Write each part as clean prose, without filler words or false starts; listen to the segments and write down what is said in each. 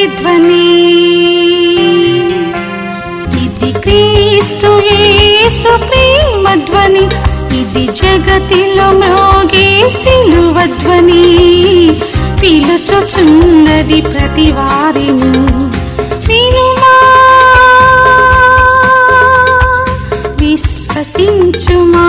ప్రతిధ్వని. ఇది క్రీస్తు యేసు ప్రేమ ధ్వని, ఇది జగతిలో మ్రోగే సిలువ ధ్వని. పిలుచుచున్నది ప్రతి వారిని, వినుమా విశ్వసించుమా.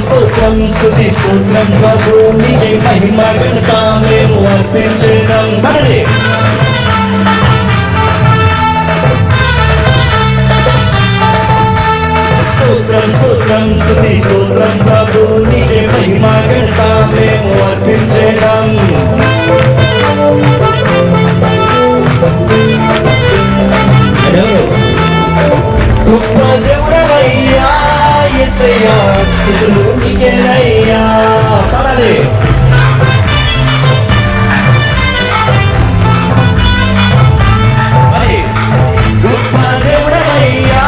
స్తోత్రం స్తుతి స్తోత్రం ప్రభు నీకే మహిమ ఘనత మేము అర్పించేదం. స్తోత్రం స్తోత్రం స్తుతి స్తోత్రం ప్రభు నీకే మహిమ ఘనత మేము అర్పించేదం. గొప్ప దేవుడవయ్యా యేసయ్యా, స్తుతులు నీకేనయ్యా. పాడాలి. గొప్ప దేవుడవయ్యా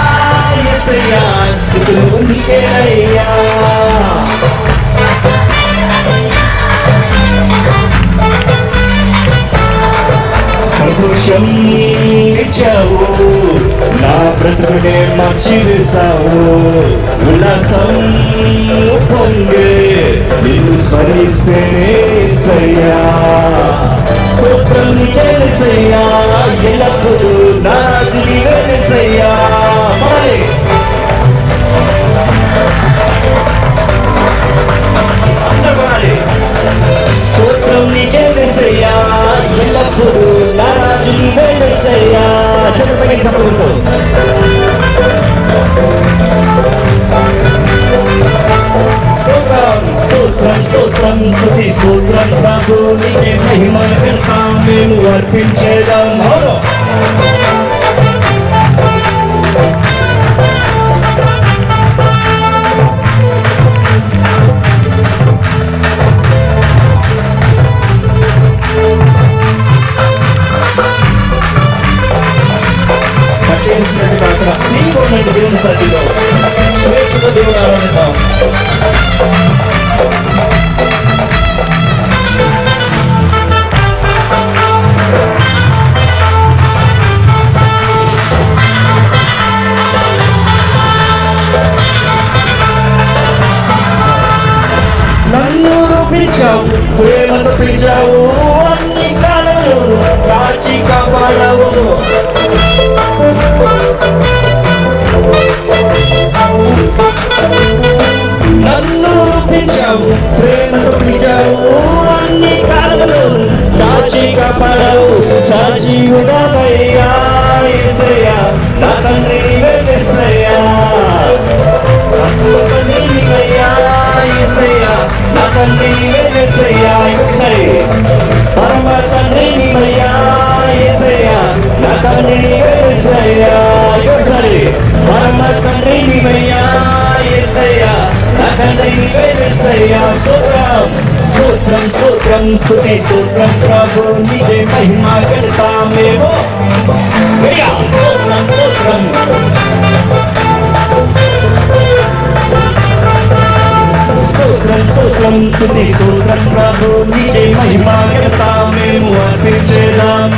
యేసయ్యా, స్తుతులు నీకేనయ్యా. సంతోషం ఇచ్చావు, నా బ్రతుకునే మార్చివేశావు. ఉల్లాసం పొంగే నిన్ను స్మరిస్తేనే యేసయ్యా. స్తోత్రం నీకే యేసయ్యా, ఎల్లప్పుడూ నా రాజు నీవే యేసయ్యా. స్తోత్రం నీకే యేసయ్యా, ఎల్లప్పుడూ నా రాజు నీవే యేసయ్యా. చెప్పండి చెప్పండి. స్తోత్రం స్తోత్రం స్తోత్రం స్తుతి స్తోత్రం ప్రభు నీకే మహిమ ఘనత మేము అర్పించేదం. దేవుని సన్నిధిలో స్వేచ్ఛగా దేవుని ఆరాధిద్దాం. నన్ను రూపించావు, ప్రేమతో పిలిచావు, అన్ని కాలంలో కాచి కాపాడావు. నన్ను రూపించావు, ప్రేమతో పిలిచావు, అన్ని కాలంలో కాచి కాపాడావు. సజీవుడవయ్యా యేసయ్యా, నా తండ్రి నీవే యేసయ్యా. తండ్రి నీవయ్యా యేసయ్యా, నా తండ్రి నీవే యేసయ్యా. ఒకసారి పరమ తండ్రి నీవయ్యా యేసయ్యా, నా తండ్రి నీవే యేసయ్యా. ఒకసారి పరమ తండ్రి నీవయ్యా యేసయ్యా, నా తండ్రి నీవే యేసయ్యా. స్తోత్రం స్తోత్రం స్తోత్రం స్తుతి స్తోత్రం ప్రభు నీకే మహిమ ఘనత మేము. స్తోత్రం స్తోత్రం స్తోత్రం స్తోత్రం స్తుతి స్తోత్రం ప్రభు నీకే మహిమ ఘనత మేము అర్పించేదం.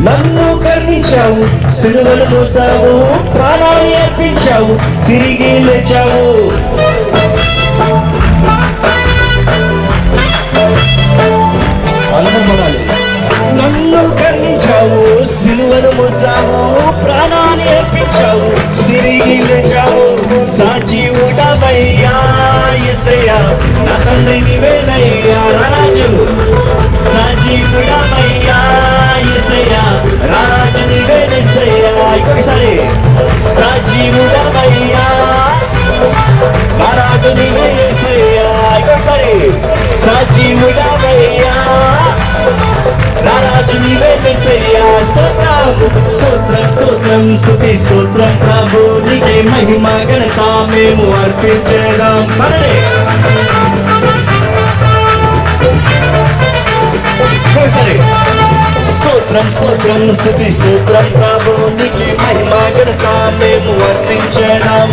నన్ను కరుణించావు, సిలువను మోసావు, ప్రాణాన్ని అర్పించావు, తిరిగి లేచావు. నన్ను కరుణించావు, సిలువను మోసావు, ప్రాణాన్ని అర్పించావు, తిరిగి లేచావు. సజీవుడవయ్యా యేసయ్యా, నా తండ్రి నీవేనయ్యా. రాజు సజీవుడవయ్యా యేసయ్యా, రాజు నీవేనయ్యా. ఇంకొకసారి సజీవుడవయ్యా నా రాజు నీవేనయ్యా. ఇంకొకసారి సజీవుడవయ్యా నా రాజు నీవేనయ్యా. స్తోత్రం స్తోత్రం స్తోత్రం స్తుతి స్తోత్రం ప్రభు నీకే మహిమ ఘనత మేము అర్పించేదాం. సరే స్తోత్రం స్తోత్రం స్తుతి స్తోత్రం ప్రభు నీకే మహిమ ఘనత మేము అర్పించేదాం.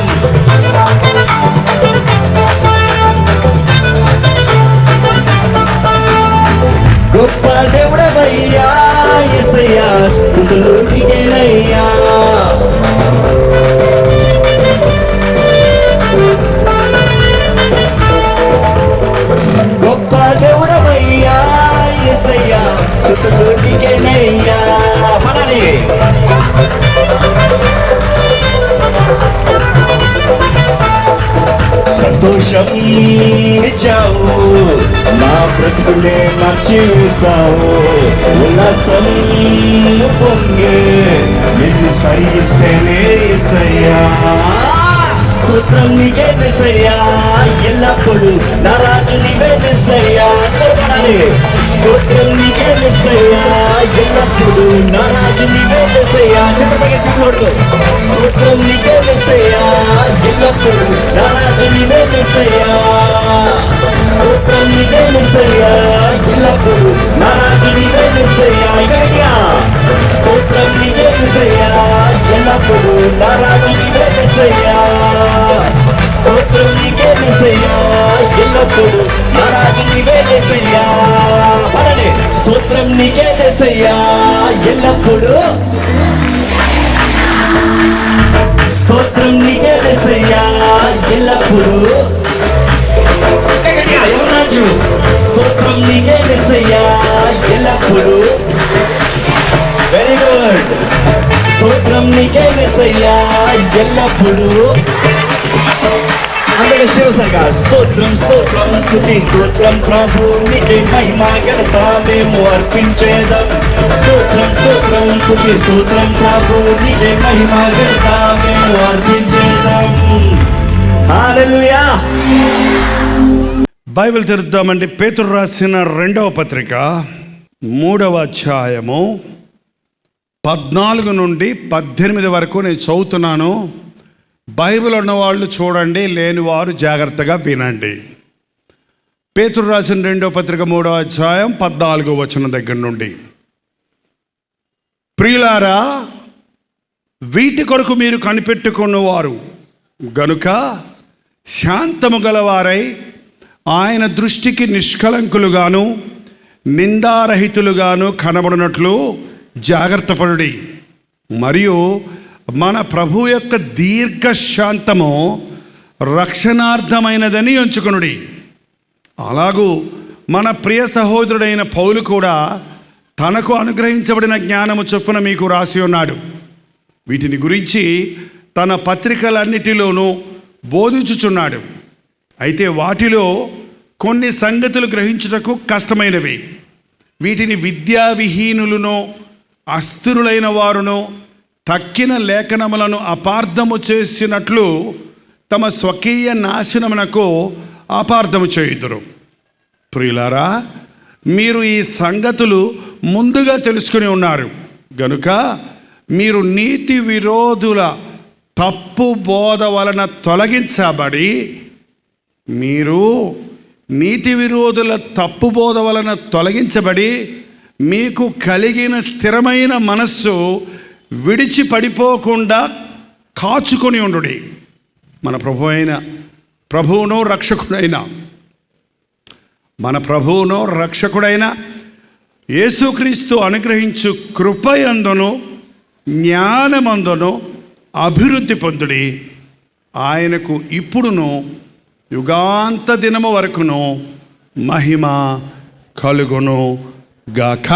గొప్ప దేవుడవయ్యా యేసయ్యా స్తుతులు నీకేనయ్యా. గొప్ప దేవుడవయ్యా యేసయ్యా స్తుతులు నీకేనయ్యా. పడాలి సంతోషం ఇచ్చావు నా బ్రతుకునే మార్చేసావు. ఉల్లాసం పొంగే నిన్ను స్మరిస్తేనే యేసయ్యా. స్తోత్రం నీకే యేసయ్యా ఎల్లప్పుడు నా రాజు నీవేనయ్యా. స్తోత్రం నీకే యేసయ్యా ఎల్లప్పుడు నా రాజు నీవేనయ్యా. చెప్పబోయే చెప్పడు స్తోత్రం నీకే యేసయ్యా ఎల్లప్పుడు నా రాజు నీవేనయ్యా. స్తోత్రం నీకే యేసయ్యా ఎల్లప్పుడు నా రాజు నీవేనయ్యా. ఇకయ్యా స్తోత్రం నీకే యేసయ్యా ఎల్లప్పుడు నా రాజు నీవేనయ్యా. స్తోత్రం నీకే యేసయ్యా ఎల్లప్పుడు నా రాజు నీవేనయ్యా. పడలే స్తోత్రం నీకే యేసయ్యా ఎల్లప్పుడు. స్తోత్రం నీకే యేసయ్యా ఎల్లప్పుడు. ఎవరు రాజు? స్తోత్రం నీకే యేసయ్యా ఎల్లప్పుడు. Very good. స్తోత్రం నీకే యేసయ్యా ఎల్లప్పుడు. అందరూ శివసంగా స్తోత్రం స్తోత్రం స్తుతి స్తోత్రం ప్రభు నీకే మహిమ ఘనత మేము అర్పించేదాం. స్తోత్రం స్తోత్రం స్తుతి స్తోత్రం ప్రభు నీకే మహిమ ఘనత మేము అర్పించేదాం. హల్లెలూయా. బైబిల్ తెరుద్దామండి. పేతురు రాసిన 2వ పత్రిక 3వ అధ్యాయము 14 నుండి 18 వరకు నేను చదువుతున్నాను. బైబిల్ ఉన్నవాళ్ళు చూడండి, లేని వారు జాగ్రత్తగా వినండి. పేతురు రాసిన 2వ పత్రిక 3వ అధ్యాయం 14వ వచనం దగ్గర నుండి. ప్రియులారా, వీటి కొరకు మీరు కనిపెట్టుకున్నవారు గనుక శాంతము గలవారై ఆయన దృష్టికి నిష్కళంకులుగాను నిందారహితులుగాను కనబడినట్లు జాగ్రత్త పడుడి. మరియు మన ప్రభు యొక్క దీర్ఘశాంతము రక్షణార్థమైనదని ఎంచుకొనుడి. అలాగూ మన ప్రియ సహోదరుడైన పౌలు కూడా తనకు అనుగ్రహించబడిన జ్ఞానము చొప్పున మీకు రాసి ఉన్నాడు. వీటిని గురించి తన పత్రికలన్నిటిలోనూ బోధించుచున్నాడు. అయితే వాటిలో కొన్ని సంగతులు గ్రహించుటకు కష్టమైనవి. వీటిని విద్యావిహీనులను అస్థిరులైన వారును తక్కిన లేఖనములను అపార్థము చేసినట్లు తమ స్వకీయ నాశనమునకు అపార్థము చేయుదురు. ప్రియులారా, మీరు ఈ సంగతులు ముందుగా తెలుసుకుని ఉన్నారు గనుక మీరు నీతి విరోధుల తప్పు బోధ వలన తొలగించబడి మీకు కలిగిన స్థిరమైన మనస్సు విడిచి పడిపోకుండా కాచుకొని ఉండుడి. మన ప్రభువును రక్షకుడైన యేసుక్రీస్తు అనుగ్రహించు కృపయందును జ్ఞానమందును అభివృద్ధి పొందుడి. ఆయనకు ఇప్పుడును యుగాంత దినము వరకును మహిమ కలుగును గాక.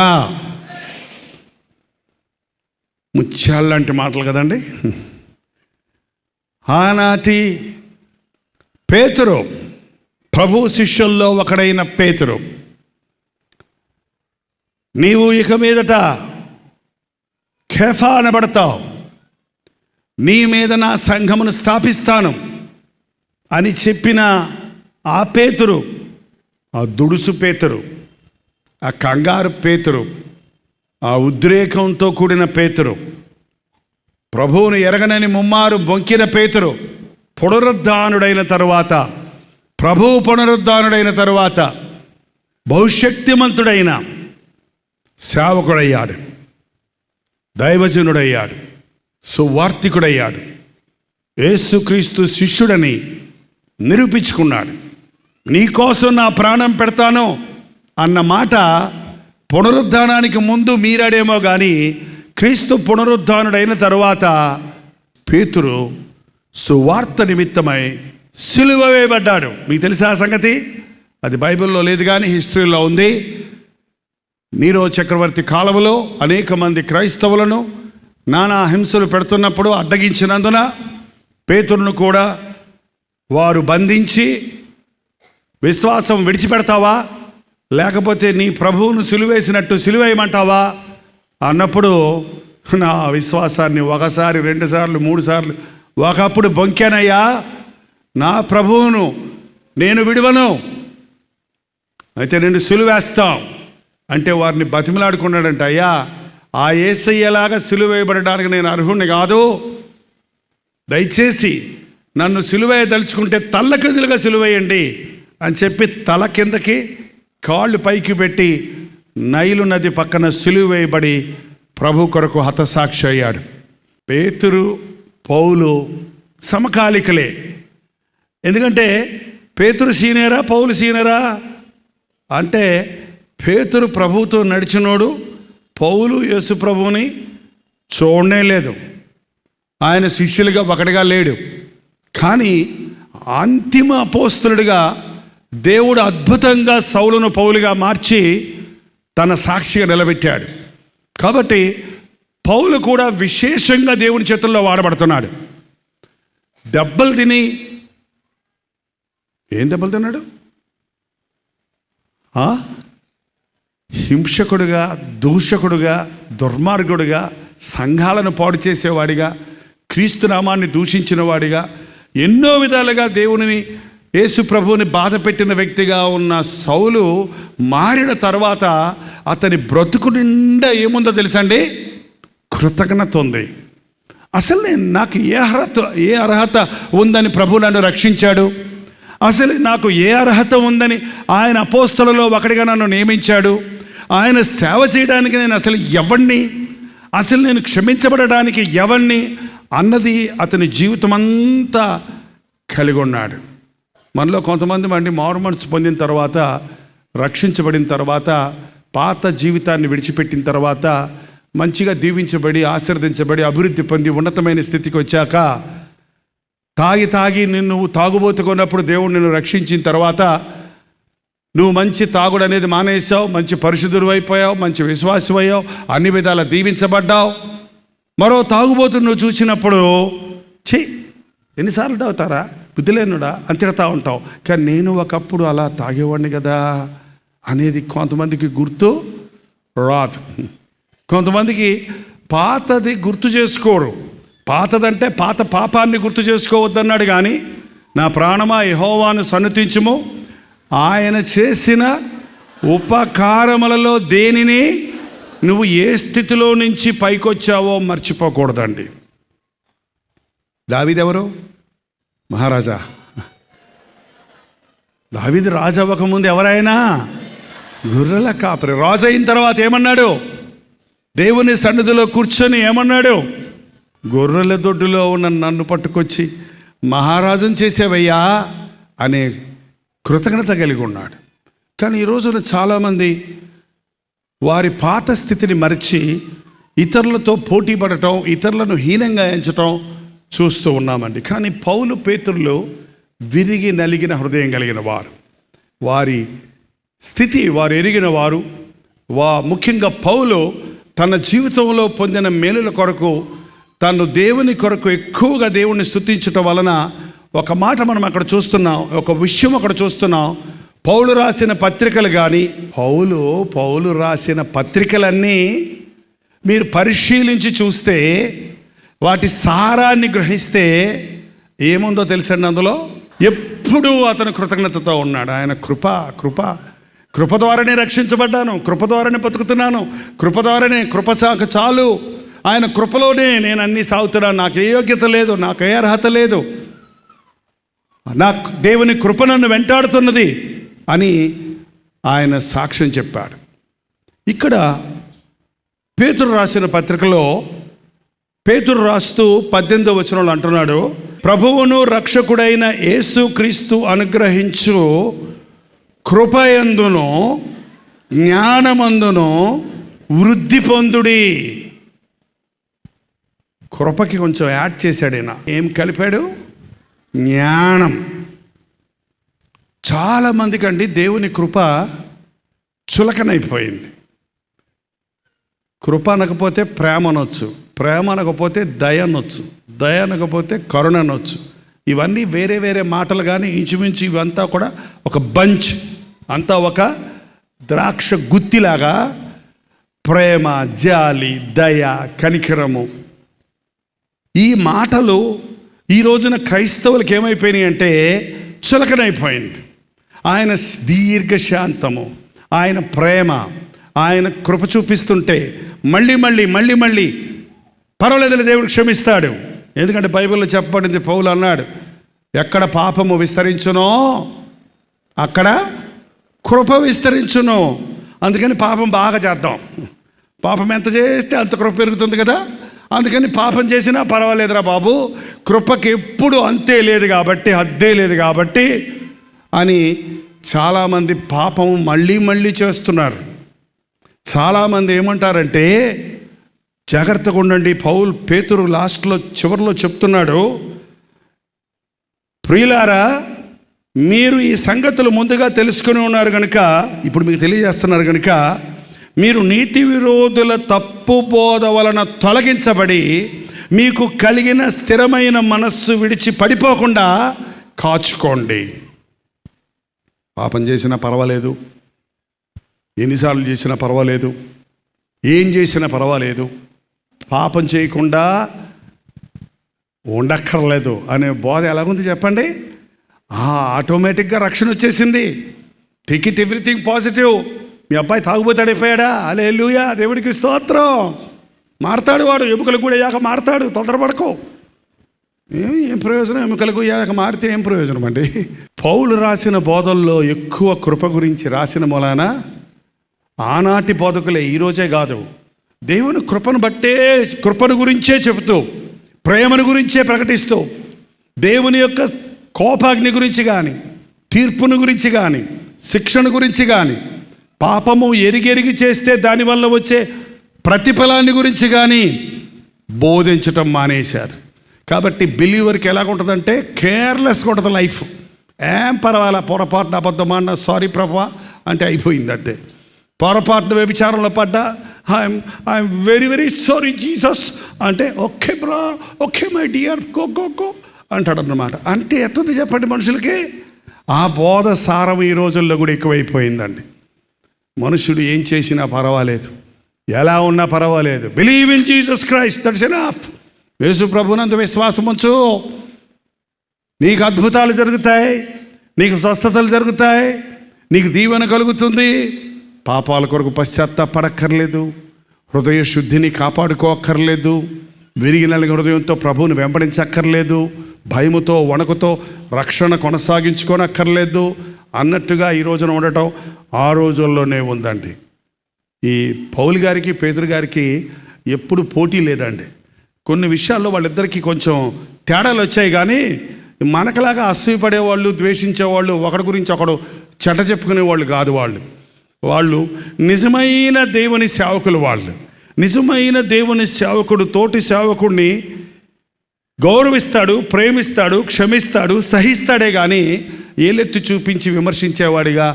ముత్యాలంటి మాటలు కదండి. ఆనాటి పేతురు, ప్రభు శిష్యుల్లో ఒకడైన పేతురు, నీవు ఇక మీదట కేఫా అనబడతావు, నీ మీద నా సంఘమును స్థాపిస్తాను అని చెప్పిన ఆ పేతురు, ఆ దుడుసు పేతురు, ఆ కంగారు పేతురు, ఆ ఉద్రేకంతో కూడిన పేతురు, ప్రభువును ఎరగనని ముమ్మారు బొంకిన పేతురు పునరుద్ధానుడైన తరువాత, ప్రభువు పునరుద్ధానుడైన తరువాత బహుశక్తిమంతుడైన సేవకుడయ్యాడు, దైవజనుడయ్యాడు, సువార్తికుడయ్యాడు, యేసుక్రీస్తు శిష్యుడని నిరూపించుకున్నాడు. నీకోసం నా ప్రాణం పెడతాను అన్న మాట పునరుద్ధానానికి ముందు మీరాడేమో కానీ క్రీస్తు పునరుద్ధానుడైన తరువాత పేతురు సువార్త నిమిత్తమై సిలువ వేయబడ్డాడు. మీకు తెలుసా ఆ సంగతి? అది బైబిల్లో లేదు కానీ హిస్టరీలో ఉంది. నీరో చక్రవర్తి కాలంలో అనేక మంది క్రైస్తవులను నానా హింసలు పెడుతున్నప్పుడు అడ్డగించినందున పేతురును కూడా వారు బంధించి, విశ్వాసం విడిచిపెడతావా లేకపోతే నీ ప్రభువును సిలువేసినట్టు సిలువేయమంటావా అన్నప్పుడు, నా విశ్వాసాన్ని ఒకసారి, 2 సార్లు, 3 సార్లు ఒకప్పుడు బొంకానయ్యా, నా ప్రభువును నేను విడువను, అయితే నేను సిలువేస్తాం అంటే వారిని బతిమలాడుకున్నాడంట. అయ్యా, ఆ యేసయ్యలాగా సిలువేయబడడానికి నేను అర్హుణ్ణి కాదు, దయచేసి నన్ను సిలువేయదలుచుకుంటే తల్లకిందులుగా సిలువేయండి అని చెప్పి తల కిందకి కాళ్ళు పైకి పెట్టి నైలు నది పక్కన సిలువేయబడి ప్రభు కొరకు హతసాక్షి అయ్యాడు. పేతురు, పౌలు సమకాలికలే. ఎందుకంటే పేతురు సీనియరా, పౌలు సీనియరా అంటే పేతురు ప్రభువుతో నడిచినోడు, పౌలు యేసు ప్రభువుని చూడనే లేదు, ఆయన శిష్యులుగా ఒకటిగా లేడు. కానీ అంతిమ అపోస్తలుడిగా దేవుడు అద్భుతంగా సౌలును పౌలుగా మార్చి తన సాక్షిగా నిలబెట్టాడు. కాబట్టి పౌలు కూడా విశేషంగా దేవుని చేతుల్లో వాడబడుతున్నాడు. దెబ్బలు తిని, ఏం దెబ్బలు తిన్నాడు? హింసకుడుగా, దూషకుడుగా, దుర్మార్గుడుగా, సంఘాలను పాడు చేసేవాడిగా, క్రీస్తు నామాన్ని దూషించిన వాడిగా, ఎన్నో విధాలుగా దేవునిని, యేసు ప్రభువుని బాధ పెట్టిన వ్యక్తిగా ఉన్న సౌలు మారిన తర్వాత అతని బ్రతుకు నిండా ఏముందో తెలుసండి? కృతజ్ఞత ఉంది. అసలు నాకు ఏ అర్హత ఉందని ప్రభు నన్ను రక్షించాడు, అసలు నాకు ఏ అర్హత ఉందని ఆయన అపోస్తలులో ఒకటిగా నన్ను నియమించాడు, ఆయన సేవ చేయడానికి నేను అసలు ఎవరిని, అసలు నేను క్షమించబడడానికి ఎవరిని అన్నది అతని జీవితం అంతా కలిగి ఉన్నాడు. మనలో కొంతమంది మారు మనసు పొందిన తర్వాత, రక్షించబడిన తర్వాత, పాత జీవితాన్ని విడిచిపెట్టిన తర్వాత, మంచిగా దీవించబడి, ఆశీర్వదించబడి, అభివృద్ధి పొంది ఉన్నతమైన స్థితికి వచ్చాక, తాగి నువ్వు తాగుబోతుకున్నప్పుడు దేవుడు నిన్ను రక్షించిన తర్వాత నువ్వు మంచి తాగుడు అనేది మానేసావు, మంచి పరిశుద్ధుడు అయిపోయావు, మంచి విశ్వాసం అయ్యావు, అన్ని విధాలా దీవించబడ్డావు. మరో తాగుబోతు నువ్వు చూసినప్పుడు, ఎన్నిసార్లు తాగుతారా, బుద్ధి లేనుడా అని తిడతా ఉంటావు. కానీ నేను ఒకప్పుడు అలా తాగేవాడిని కదా అనేది కొంతమందికి గుర్తు రాదు. కొంతమందికి పాతది గుర్తు చేసుకోరు. పాతదంటే పాత పాపాన్ని గుర్తు చేసుకోవద్దన్నాడు కానీ, నా ప్రాణమా యెహోవాను సన్నుతించుము, ఆయన చేసిన ఉపకారములలో దేనిని నువ్వు ఏ స్థితిలో నుంచి పైకొచ్చావో మర్చిపోకూడదండి. దావీదు ఎవరు? మహారాజా. దావీదు రాజు అవ్వకముందు ఎవరైనా గొర్రెల కాపరి. రాజు అయిన తర్వాత ఏమన్నాడు? దేవుని సన్నిధిలో కూర్చొని ఏమన్నాడు? గొర్రెల దొడ్డులో ఉన్న నన్ను పట్టుకొచ్చి మహారాజుని చేసేవయ్యా అనే కృతజ్ఞత కలిగి ఉన్నాడు. కానీ ఈ రోజున చాలామంది వారి పాత స్థితిని మరిచి ఇతరులతో పోటీ పడటం, ఇతరులను హీనంగా ఎంచటం చూస్తూ ఉన్నామండి. కానీ పౌలు, పేతురులు విరిగి నలిగిన హృదయం కలిగిన వారు, వారి స్థితి వారు ఎరిగిన వారు. ముఖ్యంగా పౌలు తన జీవితంలో పొందిన మేలుల కొరకు, తను దేవుని కొరకు ఎక్కువగా దేవుణ్ణి స్తుతించటం వలన ఒక మాట మనం అక్కడ చూస్తున్నాం, ఒక విషయం అక్కడ చూస్తున్నాం. పౌలు రాసిన పత్రికలు కానీ, పౌలు రాసిన పత్రికలన్నీ మీరు పరిశీలించి చూస్తే, వాటి సారాన్ని గ్రహిస్తే ఏముందో తెలుసండి అందులో? ఎప్పుడూ అతను కృతజ్ఞతతో ఉన్నాడు. ఆయన కృప ద్వారానే రక్షించబడ్డాను, కృప ద్వారానే బతుకుతున్నాను, కృప ద్వారానే, కృప చాలు, ఆయన కృపలోనే నేను అన్నీ సాగుతున్నాను. నాకు ఏ యోగ్యత లేదు, నాకు ఏ అర్హత లేదు, నాకు దేవుని కృప నన్ను వెంటాడుతున్నది అని ఆయన సాక్ష్యం చెప్పాడు. ఇక్కడ పేతురు రాసిన పత్రికలో పేతురు రాస్తూ 18వ వచనంలో అంటున్నాడు, ప్రభువును రక్షకుడైన యేసుక్రీస్తు అనుగ్రహించు కృపయందును జ్ఞానమందును వృద్ధి పొందుడి. కృపకి కొంచెం యాడ్ చేశాడు ఈయన. ఏం కలిపాడు? జ్ఞానం. చాలామందికి అండి దేవుని కృప చులకనైపోయింది. కృప అనకపోతే ప్రేమ అనొచ్చు, ప్రేమ అనకపోతే దయ అనొచ్చు, దయ అనకపోతే కరుణ అనొచ్చు. ఇవన్నీ వేరే వేరే మాటలు, కానీ ఇంచుమించు ఇవంతా కూడా ఒక బంచ్, అంతా ఒక ద్రాక్ష గుత్తిలాగా ప్రేమ, జాలి, దయ, కనికరము, ఈ మాటలు ఈ రోజున క్రైస్తవులకు ఏమైపోయినాయి అంటే చులకనైపోయింది. ఆయన దీర్ఘశాంతము, ఆయన ప్రేమ, ఆయన కృప చూపిస్తుంటే మళ్ళీ పర్వాలేదులే, దేవుడు క్షమిస్తాడు. ఎందుకంటే బైబిల్లో చెప్పబడింది, పౌలు అన్నాడు, ఎక్కడ పాపము విస్తరించునో అక్కడ కృప విస్తరించును. అందుకని పాపం బాగా చేద్దాం, పాపం ఎంత చేస్తే అంత కృప పెరుగుతుంది కదా, అందుకని పాపం చేసినా పర్వాలేదురా బాబు, కృపకి ఎప్పుడు అంతే లేదు కాబట్టి, హద్దే లేదు కాబట్టి అని చాలామంది పాపం మళ్ళీ చేస్తున్నారు. చాలామంది ఏమంటారంటే, జాగ్రత్తగా ఉండండి. పేతురు చివరిలో చెప్తున్నాడు, ప్రియులారా మీరు ఈ సంగతులు ముందుగా తెలుసుకుని ఉన్నారు కనుక, ఇప్పుడు మీకు తెలియజేస్తున్నారు కనుక, మీరు నీతి విరోధుల తప్పు బోధ వలన తొలగించబడి మీకు కలిగిన స్థిరమైన మనస్సు విడిచి పడిపోకుండా కాచుకోండి. పాపం చేసినా పర్వాలేదు, ఎన్నిసార్లు చేసినా పర్వాలేదు, ఏం చేసినా పర్వాలేదు, పాపం చేయకుండా ఉండక్కర్లేదు అనే బోధ ఎలాగుంది చెప్పండి? ఆటోమేటిక్గా రక్షణ వచ్చేసింది. Take it everything positive. మీ అబ్బాయి తాగుబోతాడైపోయాడా? హల్లెలూయా, దేవుడికి స్తోత్రం. మారతాడు వాడు, ఎముకలు కూడా అయ్యాక మారతాడు, తొందరపడకో. ఏం ప్రయోజనం? ఎముకలకు అయ్యాక మారితే ఏం ప్రయోజనం అండి? పౌలు రాసిన బోధల్లో ఎక్కువ కృప గురించి రాసిన మూలాన ఆనాటి బోధకులే, ఈరోజే కాదు, దేవుని కృపను గురించే చెబుతూ, ప్రేమను గురించే ప్రకటిస్తూ, దేవుని యొక్క కోపాగ్ని గురించి కానీ, తీర్పును గురించి కానీ, శిక్షణ గురించి కానీ, పాపము ఎరిగెరిగి చేస్తే దానివల్ల వచ్చే ప్రతిఫలాన్ని గురించి కానీ బోధించటం మానేశారు. కాబట్టి బిలీవర్కి ఎలాగుంటుందంటే కేర్లెస్గా ఉంటుంది లైఫ్. ఏం పర్వాలా, పొరపాటున అబద్ధమాడినా సారీ ప్రభా అంటే అయిపోయిందంటే, పొరపాటున వ్యభిచారంలో పడ్డా ఐఎమ్ వెరీ సారీ జీసస్ అంటే ఓకే బ్రా, ఓకే మై డియర్, గో అంటాడు అన్నమాట. అంటే ఎట్టుంది చెప్పండి మనుషులకి? ఆ బోధ సారం ఈ రోజుల్లో కూడా ఎక్కువైపోయిందండి. మనుషుడు ఏం చేసినా పర్వాలేదు, ఎలా ఉన్నా పర్వాలేదు, believe in Jesus Christ, that's enough. యేసు ప్రభునందు విశ్వాసం ఉంచు, నీకు అద్భుతాలు జరుగుతాయి, నీకు స్వస్థతలు జరుగుతాయి, నీకు దీవెన కలుగుతుంది. పాపాల కొరకు పశ్చాత్తాపడక్కర్లేదు, హృదయ శుద్ధిని కాపాడుకోక్కర్లేదు, విరిగిన హృదయంతో ప్రభువుని వెంబడించక్కర్లేదు, భయముతో వణకుతో రక్షణ కొనసాగించుకోనక్కర్లేదు అన్నట్టుగా ఈ రోజున ఉండటం ఆ రోజుల్లోనే ఉందండి. ఈ పౌలు గారికి పేతురు గారికి ఎప్పుడు పోటీ లేదండి. కొన్ని విషయాల్లో వాళ్ళిద్దరికీ కొంచెం తేడాలు వచ్చాయి, కానీ మనకలాగా అసూయపడేవాళ్ళు, ద్వేషించేవాళ్ళు, ఒకడి గురించి ఒకడు చెడ్డ చెప్పుకునేవాళ్ళు కాదు. వాళ్ళు నిజమైన దేవుని సేవకులు. వాళ్ళు నిజమైన దేవుని సేవకుడు తోటి సేవకుడిని గౌరవిస్తాడు, ప్రేమిస్తాడు, క్షమిస్తాడు, సహిస్తాడే కానీ ఏలెత్తి చూపించి విమర్శించేవాడిగా,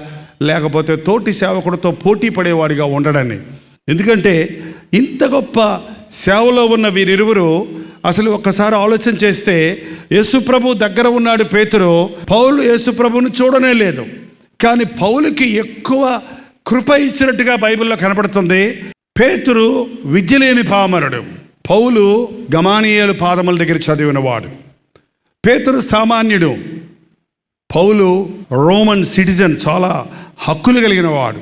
లేకపోతే తోటి సేవకుడితో పోటీ పడేవాడిగా ఉండడని. ఎందుకంటే ఇంత గొప్ప సేవలో ఉన్న వీరిరువురు అసలు ఒక్కసారి ఆలోచన చేస్తే, యేసుప్రభు దగ్గర ఉన్నాడు పేతురు, పౌలు యేసుప్రభుని చూడనే లేదు, కానీ పౌలుకి ఎక్కువ కృప ఇచ్చినట్టుగా బైబిల్లో కనపడుతుంది. పేతురు విద్య లేని పామరుడు, పౌలు గమానియేలు పాదముల దగ్గర చదివినవాడు. పేతురు సామాన్యుడు, పౌలు రోమన్ సిటిజన్, చాలా హక్కులు కలిగిన వాడు,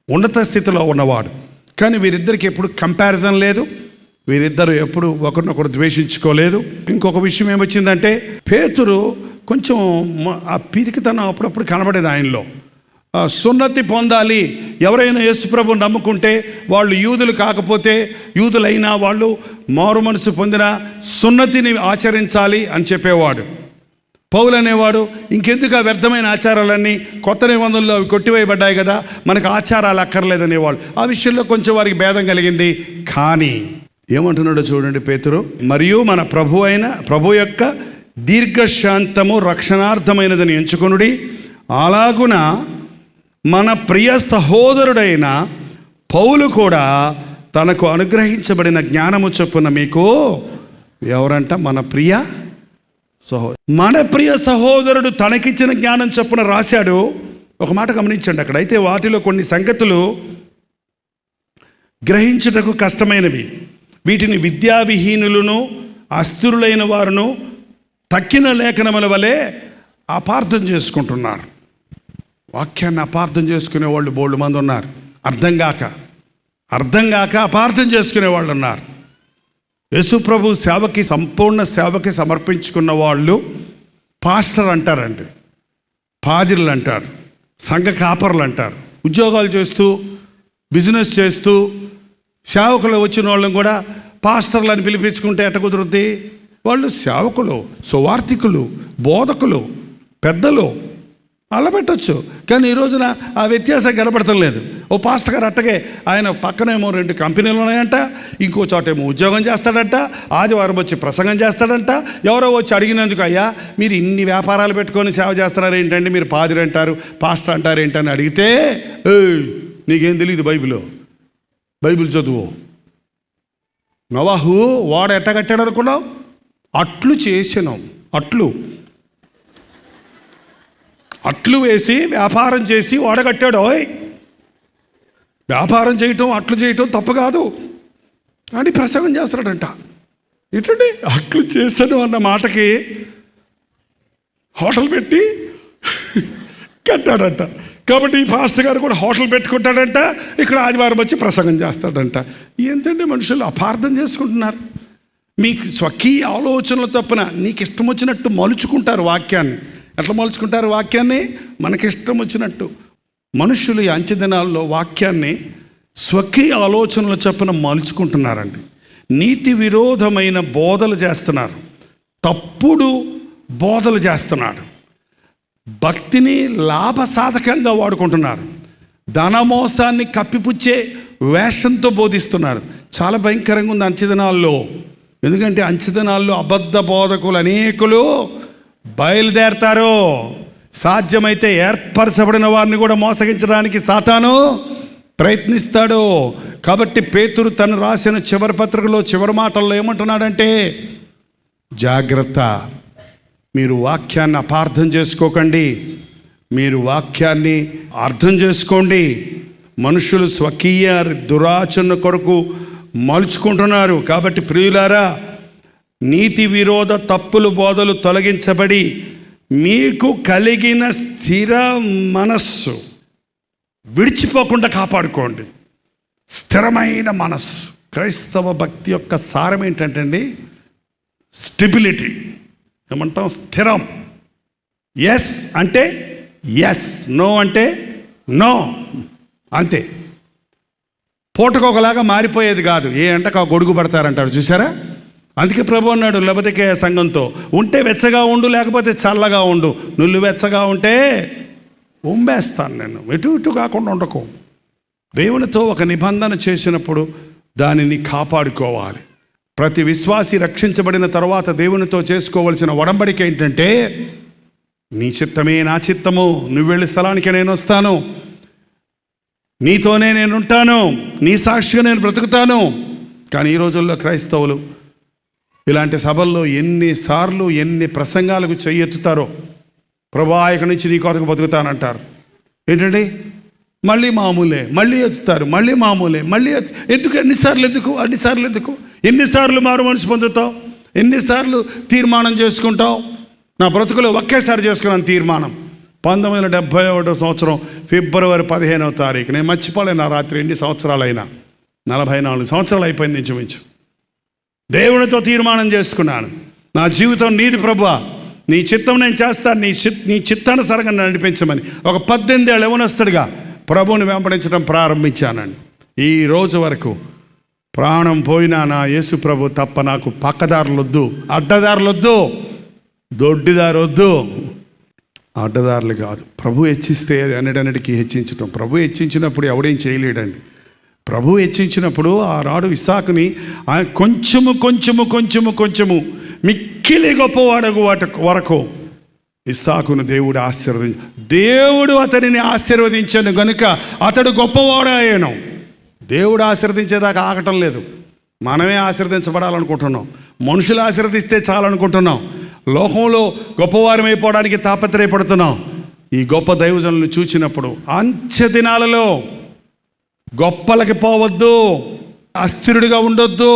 ఉన్నత స్థితిలో ఉన్నవాడు. కానీ వీరిద్దరికి ఎప్పుడు కంపారిజన్ లేదు, వీరిద్దరు ఎప్పుడు ఒకరినొకరు ద్వేషించుకోలేదు. ఇంకొక విషయం ఏమొచ్చిందంటే, పేతురు కొంచెం ఆ పిరికితనం అప్పుడప్పుడు కనబడేది ఆయనలో. సున్నతి పొందాలి, ఎవరైనా యేసుప్రభు నమ్ముకుంటే వాళ్ళు యూదులు కాకపోతే యూదులైనా వాళ్ళు మారు మనసు పొందిన సున్నతిని ఆచరించాలి అని చెప్పేవాడు. పౌలు అనేవాడు ఇంకెందుకు ఆ వ్యర్థమైన ఆచారాలన్నీ, కొత్త నిబంధనలు అవి కొట్టివేయబడ్డాయి కదా, మనకు ఆచారాలు అక్కర్లేదనేవాడు. ఆ విషయంలో కొంచెం వారికి భేదం కలిగింది. కానీ ఏమంటున్నాడో చూడండి పేతురు, మరియు మన ప్రభు యొక్క దీర్ఘశాంతము రక్షణార్థమైనదని ఎంచుకొనుడి. అలాగున మన ప్రియ సహోదరుడైన పౌలు కూడా తనకు అనుగ్రహించబడిన జ్ఞానము చొప్పున మీకు ఎవరంట, మన ప్రియ సహోదరుడు తనకిచ్చిన జ్ఞానం చొప్పున రాశాడు. ఒక మాట గమనించండి అక్కడ. అయితే వాటిలో కొన్ని సంగతులు గ్రహించుటకు కష్టమైనవి, వీటిని విద్యావిహీనులను అస్థిరులైన వారును తక్కిన లేఖనముల వలె అపార్థం చేసుకుంటున్నారు. వాక్యాన్ని అపార్థం చేసుకునే వాళ్ళు బోల్డు మంది ఉన్నారు. అర్థం కాక అపార్థం చేసుకునే వాళ్ళు ఉన్నారు. యేసుప్రభు సేవకి, సంపూర్ణ సేవకి సమర్పించుకున్న వాళ్ళు పాస్టర్ అంటారండి, పాదిరులు అంటారు, సంఘ కాపరులు అంటారు. ఉద్యోగాలు చేస్తూ బిజినెస్ చేస్తూ సేవకులు వచ్చిన వాళ్ళని కూడా పాస్టర్లు అని పిలిపించుకుంటే ఎట్ట కుదురుద్ది? వాళ్ళు సేవకులు, సువార్థికులు, బోధకులు, పెద్దలు అలా పెట్టచ్చు. కానీ ఈ రోజున ఆ వ్యత్యాసం కనపడటం లేదు. ఓ పాస్టర్ గారు అట్టగే ఆయన పక్కనేమో 2 కంపెనీలు ఉన్నాయంట, ఇంకో చోటేమో ఉద్యోగం చేస్తాడంట, ఆదివారం వచ్చి ప్రసంగం చేస్తాడంట. ఎవరో వచ్చి అడిగినందుకు, అయ్యా మీరు ఇన్ని వ్యాపారాలు పెట్టుకొని సేవ చేస్తున్నారు ఏంటండి, మీరు పాదిరి అంటారు, పాస్టర్ అంటారు ఏంటని అడిగితే, నీకేం తెలియదు బైబిల్ చదువు. నోవాహు వాడు ఎట్ట కట్టాడు అనుకున్నావు? అట్లు చేసినాం. అట్లు వేసి వ్యాపారం చేసి వాడగట్టాడు. వ్యాపారం చేయటం, అట్లు చేయటం తప్పు కాదు అని ప్రసంగం చేస్తాడంట. ఏంటండి అట్లు చేశాను అన్న మాటకి హోటల్ పెట్టి కట్టాడంట. కాబట్టి ఈ పాస్టర్ గారు కూడా హోటల్ పెట్టుకుంటాడంట, ఇక్కడ ఆదివారం వచ్చి ప్రసంగం చేస్తాడంట. ఏంటంటే మనుషులు అపార్థం చేసుకుంటున్నారు. మీకు స్వకీయ ఆలోచనలు తప్పున నీకు ఇష్టం వచ్చినట్టు మలుచుకుంటారు వాక్యాన్ని. ఎట్లా మలుచుకుంటారు వాక్యాన్ని? మనకిష్టం వచ్చినట్టు. మనుషులు ఈ అంచెదినాల్లో వాక్యాన్ని స్వకీయ ఆలోచనల చొప్పున మలుచుకుంటున్నారండి. నీతి విరోధమైన బోధలు చేస్తున్నారు, తప్పుడు బోధలు చేస్తున్నారు, భక్తిని లాభసాధకంగా వాడుకుంటున్నారు, ధనమోసాన్ని కప్పిపుచ్చే వేషంతో బోధిస్తున్నారు. చాలా భయంకరంగా ఉంది అంచెదినాల్లో. ఎందుకంటే అంచెదినాల్లో అబద్ధ బోధకులు అనేకులు బయలుదేరతారు. సాధ్యమైతే ఏర్పరచబడిన వారిని కూడా మోసగించడానికి సాతాను ప్రయత్నిస్తాడు. కాబట్టి పేతురు తను రాసిన చివరి పత్రికలో చివరి మాటల్లో ఏమంటున్నాడంటే, జాగ్రత్త, మీరు వాక్యాన్ని అపార్థం చేసుకోకండి, మీరు వాక్యాన్ని అర్థం చేసుకోండి. మనుషులు స్వకీయ దురాచరణ కొరకు మలుచుకుంటున్నారు. కాబట్టి ప్రియులారా, నీతి విరోధ తప్పులు బోధలు తొలగించబడి మీకు కలిగిన స్థిర మనస్సు విడిచిపోకుండా కాపాడుకోండి. స్థిరమైన మనస్సు. క్రైస్తవ భక్తి యొక్క సారం ఏంటంటే అండి, స్టెబిలిటీ. ఏమంటాం? స్థిరం. ఎస్ అంటే ఎస్, నో అంటే నో, అంతే. పూటకు ఒకలాగా మారిపోయేది కాదు. ఏ అంటకు ఆ గొడుగు పడతారంటారు చూసారా? అందుకే ప్రభు అన్నాడు లబోదికయ సంఘంతో, ఉంటే వెచ్చగా ఉండు, లేకపోతే చల్లగా ఉండు. నువ్వు వెచ్చగా ఉంటే ఉమ్మేస్తాను నేను. ఇటు కాకుండా ఉండకు. దేవునితో ఒక నిబంధన చేసినప్పుడు దానిని కాపాడుకోవాలి. ప్రతి విశ్వాసి రక్షించబడిన తర్వాత దేవునితో చేసుకోవలసిన ఒడంబడిక ఏంటంటే, నీ చిత్తమే నా చిత్తము, నువ్వు వెళ్ళే స్థలానికి నేను వస్తాను, నీతోనే నేను ఉంటాను, నీ సాక్షిగా నేను బ్రతుకుతాను. కానీ ఈ రోజుల్లో క్రైస్తవులు ఇలాంటి సభల్లో ఎన్నిసార్లు ఎన్ని ప్రసంగాలకు చెయ్యెత్తుతారో, ప్రభా ఇక్కడి నుంచి నీ కొరకు బతుకుతానంటారు. ఏంటండి, మళ్ళీ మామూలే, మళ్ళీ ఎత్తుతారు, మళ్ళీ మామూలే, మళ్ళీ ఎందుకు ఎన్నిసార్లు మారు మనసు పొందుతావు, ఎన్నిసార్లు తీర్మానం చేసుకుంటావు. నా బ్రతుకులో ఒకేసారి చేసుకున్నాను తీర్మానం. 1971 సంవత్సరం ఫిబ్రవరి 15వ తారీఖు. నేను మర్చిపోలేను ఆ రాత్రి. ఎన్ని సంవత్సరాలైనా 44 సంవత్సరాలు అయిపోయింది ఇంచుమించు. దేవునితో తీర్మానం చేసుకున్నాను, నా జీవితం నీది ప్రభువా, నీ చిత్తం నేను చేస్తాను, నీ చిత్తానుసారంగా నడిపించమని. ఒక 18 ఏళ్ళ యవనస్తుడిగా ప్రభువుని వెంబడించడం ప్రారంభించానండి. ఈ రోజు వరకు ప్రాణం పోయినా నా యేసు ప్రభు తప్ప నాకు పక్కదారులొద్దు, అడ్డదారులొద్దు, దొడ్డిదారు వద్దు. అడ్డదారులు కాదు, ప్రభు హెచ్చిస్తే అన్నిటికి హెచ్చించటం. ప్రభు హెచ్చించినప్పుడు ఎవడేం చేయలేడండి. ప్రభు హెచ్చించినప్పుడు ఆనాడు ఇస్సాకుని ఆయన కొంచెము మిక్కిలి గొప్పవాడగు వరకు ఇస్సాకును దేవుడు అతనిని ఆశీర్వదించను గనుక అతడు గొప్పవాడాయను. దేవుడు ఆశీర్వదించేదాకా ఆగటం లేదు. మనమే ఆశీర్వదించబడాలనుకుంటున్నాం, మనుషులు ఆశీర్వదిస్తే చాలనుకుంటున్నాం, లోకంలో గొప్పవారమైపోవడానికి తాపత్రయపడుతున్నాం. ఈ గొప్ప దైవజనులను చూసినప్పుడు అంత్య దినాలలో గొప్పలకి పోవద్దు, అస్థిరుడిగా ఉండొద్దు,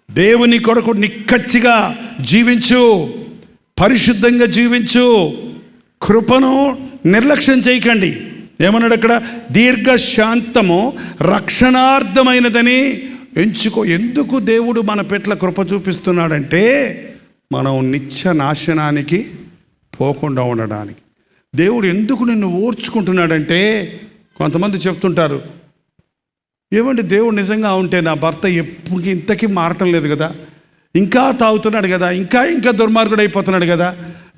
దేవుని కొరకు నిక్కచ్చిగా జీవించు, పరిశుద్ధంగా జీవించు, కృపను నిర్లక్ష్యం చేయకండి. ఏమన్నాడు అక్కడ? దీర్ఘశాంతము రక్షణార్థమైనదని ఎంచుకో. ఎందుకు దేవుడు మన పెట్ల కృప చూపిస్తున్నాడంటే మనం నిత్య నాశనానికి పోకుండా ఉండడానికి. దేవుడు ఎందుకు నిన్ను ఓర్చుకుంటున్నాడంటే, కొంతమంది చెప్తుంటారు, ఏమంటే దేవుడు నిజంగా ఉంటే నా భర్త ఎప్పుడు ఇంతకీ మారటం లేదు కదా, ఇంకా తాగుతున్నాడు కదా, ఇంకా దుర్మార్గుడు అయిపోతున్నాడు కదా,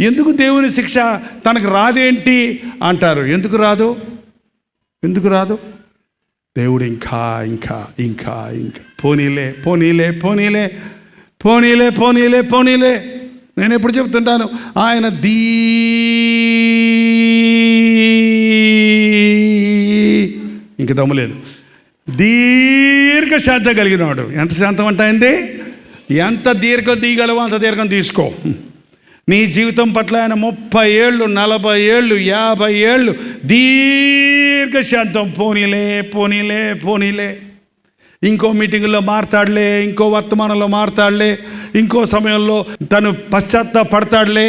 ఎందుకు దేవుని శిక్ష తనకు రాదేంటి అంటారు. ఎందుకు రాదు? దేవుడు ఇంకా పోనీలే. నేను ఎప్పుడు చెప్తుంటాను, ఆయన ఇంక దమ్ములేదు, దీర్ఘశాంతం కలిగినవాడు. ఎంత శాంతం అంటే అయింది? ఎంత దీర్ఘం తీయగలవో అంత దీర్ఘం తీసుకో. నీ జీవితం పట్ల ఆయన 30 ఏళ్ళు, 40 ఏళ్ళు, 50 ఏళ్ళు దీర్ఘశాంతం. పోనీలే. ఇంకో మీటింగుల్లో మారతాడులే, ఇంకో వర్తమానంలో మారతాడులే, ఇంకో సమయంలో తను పశ్చాత్తాపడతాడులే,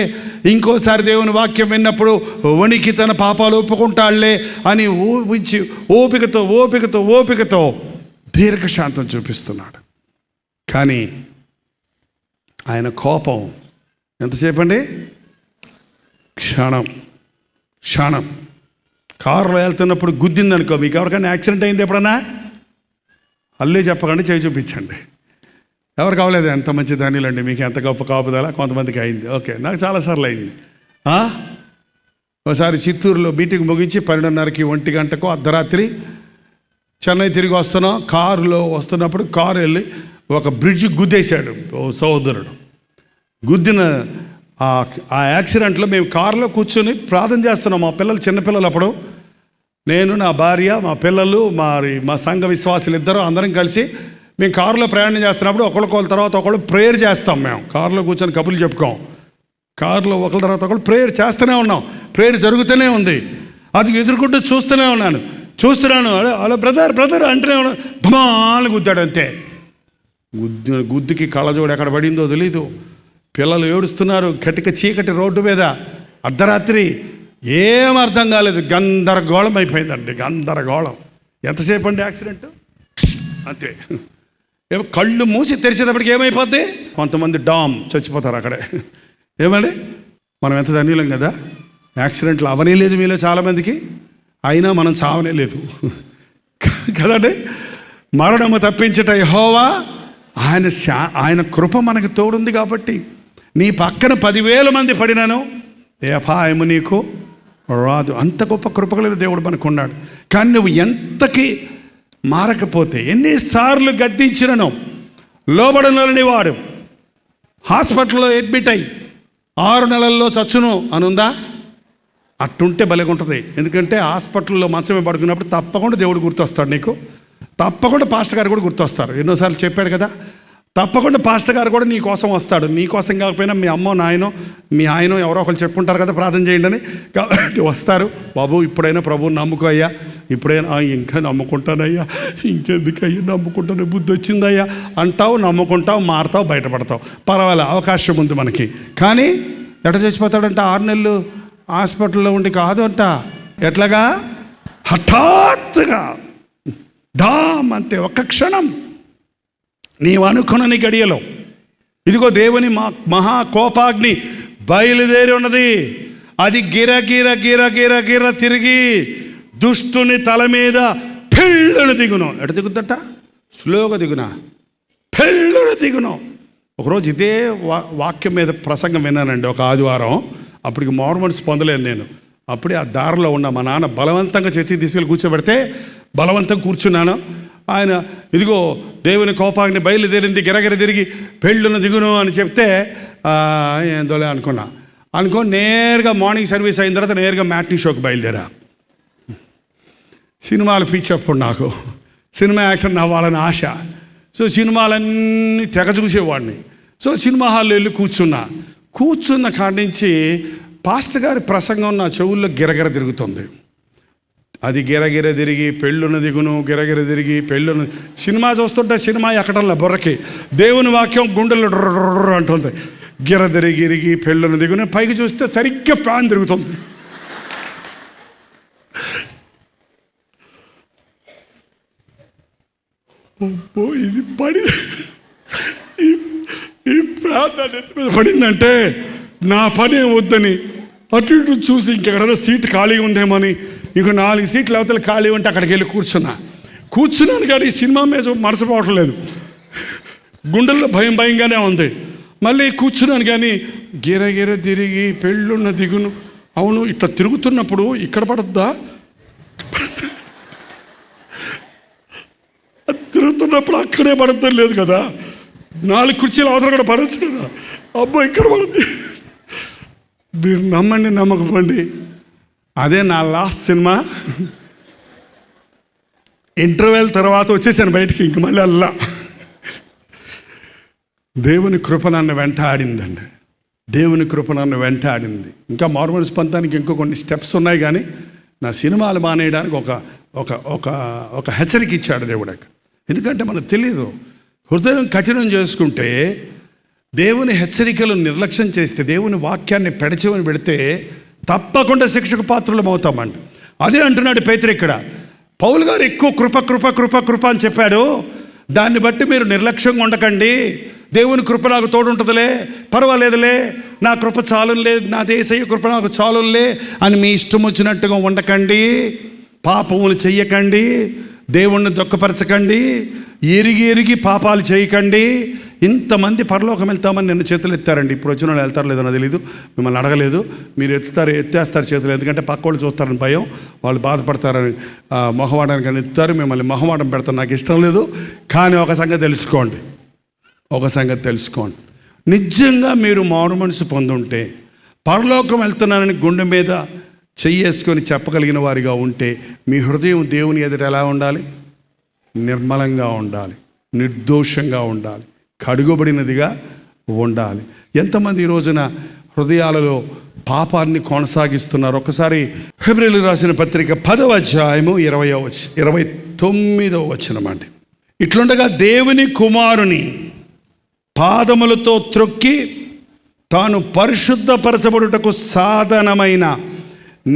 ఇంకోసారి దేవుని వాక్యం విన్నప్పుడు వణికి తన పాపాలు ఒప్పుకుంటాడులే అని ఊహించి ఓపికతో దీర్ఘశాంతం చూపిస్తున్నాడు. కానీ ఆయన కోపం ఎంతసేపు అండి? క్షణం. కారులో వెళ్తున్నప్పుడు గుద్దిందనుకో, మీకు ఎవరికైనా యాక్సిడెంట్ అయింది ఎప్పుడన్నా? అల్లే చెప్పకండి, చేయి చూపించండి. ఎవరు కావలేదు? ఎంత మంచి ధనిలండి, మీకు ఎంత గొప్ప కాపుదల. కొంతమందికి అయింది, ఓకే, నాకు చాలాసార్లు అయింది. ఒకసారి చిత్తూరులో మీటింగ్ ముగించి 12:30కి 1 గంటకు అర్ధరాత్రి చెన్నై తిరిగి వస్తున్నాం. కారులో వస్తున్నప్పుడు కారు వెళ్ళి ఒక బ్రిడ్జ్ గుద్దేశాడు ఓ సహోదరుడు. గుద్దిన ఆ యాక్సిడెంట్లో మేము కారులో కూర్చొని ప్రార్థన చేస్తున్నాం. మా పిల్లలు చిన్నపిల్లలు, అప్పుడు నేను, నా భార్య, మా పిల్లలు, మా సంఘ విశ్వాసులు ఇద్దరు అందరం కలిసి మేము కారులో ప్రయాణం చేస్తున్నప్పుడు ఒకళ్ళ తర్వాత ఒకళ్ళు ప్రేయర్ చేస్తాం. మేము కారులో కూర్చొని కబుర్లు చెప్పుకోం. కారులో ఒకళ్ళ తర్వాత ఒకళ్ళు ప్రేయర్ చేస్తూనే ఉన్నాం. ప్రేయర్ జరుగుతూనే ఉంది. అది ఎదుర్కొంటూ చూస్తున్నాను. అలా బ్రదర్ అంటూనే ఉన్నాను. ధమాలు గుద్దాడు అంతే. గుద్దుకి కళ్ళజోడు ఎక్కడ పడిందో తెలీదు. పిల్లలు ఏడుస్తున్నారు. కటిక చీకటి రోడ్డు మీద అర్ధరాత్రి. ఏం అర్థం కాలేదు. గందరగోళం అయిపోయిందండి, గందరగోళం. ఎంతసేపు అండి యాక్సిడెంట్? అంతే. కళ్ళు మూసి తెరిచేటప్పటికి ఏమైపోద్ది? కొంతమంది చచ్చిపోతారు అక్కడే. ఏమండి, మనం ఎంత ధన్యులం కదా, యాక్సిడెంట్లు అవనే లేదు మీలో చాలామందికి, అయినా మనం చావనే లేదు కదండి. మరణము తప్పించట యెహోవా, ఆయన కృప మనకు తోడుంది కాబట్టి. నీ పక్కన 10,000 మంది పడినాను ఏ అపాయము నీకు రాదు. అంత గొప్ప కృపగల దేవుడు మనకున్నాడు. కానీ నువ్వు ఎంతకి మారకపోతే, ఎన్నిసార్లు గద్దించినను లోబడనని వాడు హాస్పిటల్లో అడ్మిట్ అయ్యి 6 నెలల్లో చచ్చును అనుందా? అట్టుంటే భలేగుంటుంది. ఎందుకంటే హాస్పిటల్లో మంచమే పడుకున్నప్పుడు తప్పకుండా దేవుడు గుర్తొస్తాడు నీకు. తప్పకుండా పాస్టర్ గారు కూడా గుర్తొస్తారు. ఎన్నోసార్లు చెప్పాడు కదా, తప్పకుండా పాస్టర్ గారు కూడా నీ కోసం వస్తాడు. నీ కోసం కాకపోయినా మీ అమ్మో నాయనో మీ ఆయనో ఎవరో ఒకరు చెప్పుంటారు కదా ప్రార్థన చేయండి అని. కాబట్టి వస్తారు. బాబు ఇప్పుడైనా ప్రభువుని నమ్ముకో అయ్యా, ఇప్పుడైనా ఇంకా నమ్ముకుంటానయ్యా, ఇంకెందుకయ్యా నమ్ముకుంటాను, బుద్ధి వచ్చిందయ్యా అంటావు, నమ్ముకుంటావు, మారుతావు, బయటపడతావు, పర్వాలే, అవకాశం ఉంది మనకి. కానీ ఎట చచ్చిపోతాడంట? 6 నెలలు హాస్పిటల్లో ఉండి కాదు అంట. ఎట్లాగా? హఠాత్తుగా ధామ్ అంతే, ఒక్క క్షణం, నీవు అనుకునని గడియలో ఇదిగో దేవుని మహా కోపాగ్ని బయలుదేరి ఉన్నది. అది గిర గిర గిర గిర గిర తిరిగి దుష్టుని తల మీద పెళ్ళును దిగును. ఎట దిగుద్దట? స్లోగా దిగునా, పెళ్ళును దిగును. ఒకరోజు ఇదే వాక్యం మీద ప్రసంగం విన్నానండి, ఒక ఆదివారం. అప్పటికి మార్మన్స్ పొందలేను నేను. అప్పుడే ఆ దారిలో ఉన్న మా నాన్న బలవంతంగా చర్చికి తీసుకెళ్ళి కూర్చోబెడితే బలవంతంగా కూర్చున్నాను. ఆయన ఇదిగో దేవుని కోపాగ్ని బయలుదేరింది, గిరగిర తిరిగి పెళ్ళును దిగును అని చెప్తే ఏందోలే అనుకొని నేరుగా మార్నింగ్ సర్వీస్ అయిన తర్వాత నేరుగా మ్యాట్నీ షోకి బయలుదేరా. సినిమాలు పిచ్చి అప్పుడు నాకు, సినిమా యాక్టర్ అవ్వాలని ఆశ. సో సినిమాలన్నీ తెగ చూసేవాడిని. సో సినిమా హాల్లో వెళ్ళి కూర్చున్న కాడి నుంచి పాస్టర్ గారి ప్రసంగం నా చెవుల్లో గిరగిర తిరుగుతుంది. అది గిరగిర తిరిగి పెళ్ళును దిగును, గిరగిర తిరిగి పెళ్ళును. సినిమా చూస్తుంటే సినిమా ఎక్కడంలా బుర్రకి, దేవుని వాక్యం గుండెలు అంటుంది. గిర తిరిగి పెళ్ళును దిగును. పైకి చూస్తే సరిగ్గా ఫ్యాన్ తిరుగుతుంది. ఇది పడి ఈ ఫ్యాన్ నా నెత్తి మీద పడిందంటే నా పని వద్దని అటు ఇటు చూసి ఇంకెక్కడైనా సీట్ ఖాళీగా ఉందేమని ఇంకో 4 సీట్లు అవతల ఖాళీ ఉంటే అక్కడికి వెళ్ళి కూర్చున్నాను. కానీ ఈ సినిమా మీద మరసపోవటం లేదు, గుండెల్లో భయంగానే ఉంది. మళ్ళీ కూర్చున్నాను కానీ గిరగిర తిరిగి పెళ్ళున్న దిగును. అవును, ఇట్లా తిరుగుతున్నప్పుడు ఇక్కడ పడద్దా? తిరుగుతున్నప్పుడు అక్కడే పడద్దని లేదు కదా, 4 కుర్చీలు అవతల కూడా పడవచ్చు కదా. అబ్బో ఇక్కడ పడుద్ది. మీరు నమ్మండి నమ్మకపోండి, అదే నా లాస్ట్ సినిమా. ఇంటర్వెల్ తర్వాత వచ్చేసాను బయటికి, ఇంక మళ్ళీ అల్లా. దేవుని కృప నన్ను వెంటాడిందండి, దేవుని కృప నన్ను వెంటాడింది. ఇంకా మార్మల్స్ పొందడానికి ఇంకో కొన్ని స్టెప్స్ ఉన్నాయి, కానీ నా సినిమాలు మానేయడానికి ఒక హెచ్చరిక ఇచ్చాడు దేవుడు. ఎందుకంటే మనకు తెలియదు, హృదయం కఠినం చేసుకుంటే, దేవుని హెచ్చరికలు నిర్లక్ష్యం చేస్తే, దేవుని వాక్యాన్ని పెడచెవిని పెడితే తప్పకుండా శిక్షకు పాత్రలం అవుతామండి. అదే అంటున్నాడు పేతురు ఇక్కడ. పౌలు గారు ఎక్కువ కృప అని చెప్పాడు. దాన్ని బట్టి మీరు నిర్లక్ష్యంగా ఉండకండి. దేవుని కృప నాకు తోడుంటుందిలే, పర్వాలేదులే, నా కృప చాలులే, నా యేసయ్య కృప నాకు చాలులే అని మీ ఇష్టం వచ్చినట్టుగా ఉండకండి. పాపములు చెయ్యకండి, దేవుణ్ణి దుఃఖపరచకండి, ఎరిగి పాపాలు చేయకండి. ఇంతమంది పరలోకం వెళ్తామని నిన్న చేతులు ఎత్తారండి. ఇప్పుడు వచ్చిన వాళ్ళు వెళ్తారో లేదో నాకు తెలీదు, మిమ్మల్ని అడగలేదు. మీరు ఎత్తేస్తారు చేతులు, ఎందుకంటే పక్క వాళ్ళు చూస్తారని భయం, వాళ్ళు బాధపడతారని మొహమాడానికి అని ఎత్తారు. మిమ్మల్ని మొహమాటం పెడతారు, నాకు ఇష్టం లేదు. కానీ ఒక సంగతి తెలుసుకోండి, నిజంగా మీరు మారు మనసు పొందుంటే, పరలోకం వెళ్తున్నానని గుండె మీద చెయ్యేసుకొని చెప్పగలిగిన వారిగా ఉంటే, మీ హృదయం దేవుని ఎదుట ఎలా ఉండాలి? నిర్మలంగా ఉండాలి, నిర్దోషంగా ఉండాలి, కడుగబడినదిగా ఉండాలి. ఎంతమంది ఈ రోజున హృదయాలలో పాపాన్ని కొనసాగిస్తున్నారు? ఒకసారి హెబ్రీయులకు రాసిన పత్రిక 10వ అధ్యాయము 29వ వచనం అండి. ఇట్లుండగా దేవుని కుమారుని పాదములతో త్రొక్కి తాను పరిశుద్ధపరచబడుటకు సాధనమైన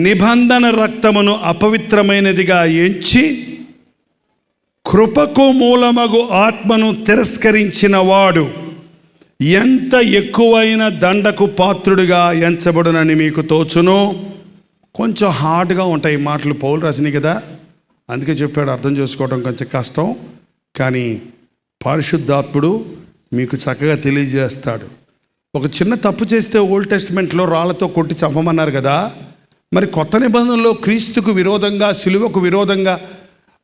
నిబంధన రక్తమును అపవిత్రమైనదిగా ఎంచి కృపకు మూలమగు ఆత్మను తిరస్కరించిన వాడు ఎంత ఎక్కువైన దండకు పాత్రుడిగా ఎంచబడునని మీకు తోచును. కొంచెం హార్డ్గా ఉంటాయి ఈ మాటలు, పౌలు రాసినాయి కదా, అందుకే చెప్పాడు. అర్థం చేసుకోవడం కొంచెం కష్టం, కానీ పరిశుద్ధాత్ముడు మీకు చక్కగా తెలియజేస్తాడు. ఒక చిన్న తప్పు చేస్తే ఓల్డ్ టెస్టిమెంట్లో రాళ్లతో కొట్టి చంపమన్నారు కదా, మరి కొత్త నిబంధనలో క్రీస్తుకు విరోధంగా, సిలువకు విరోధంగా,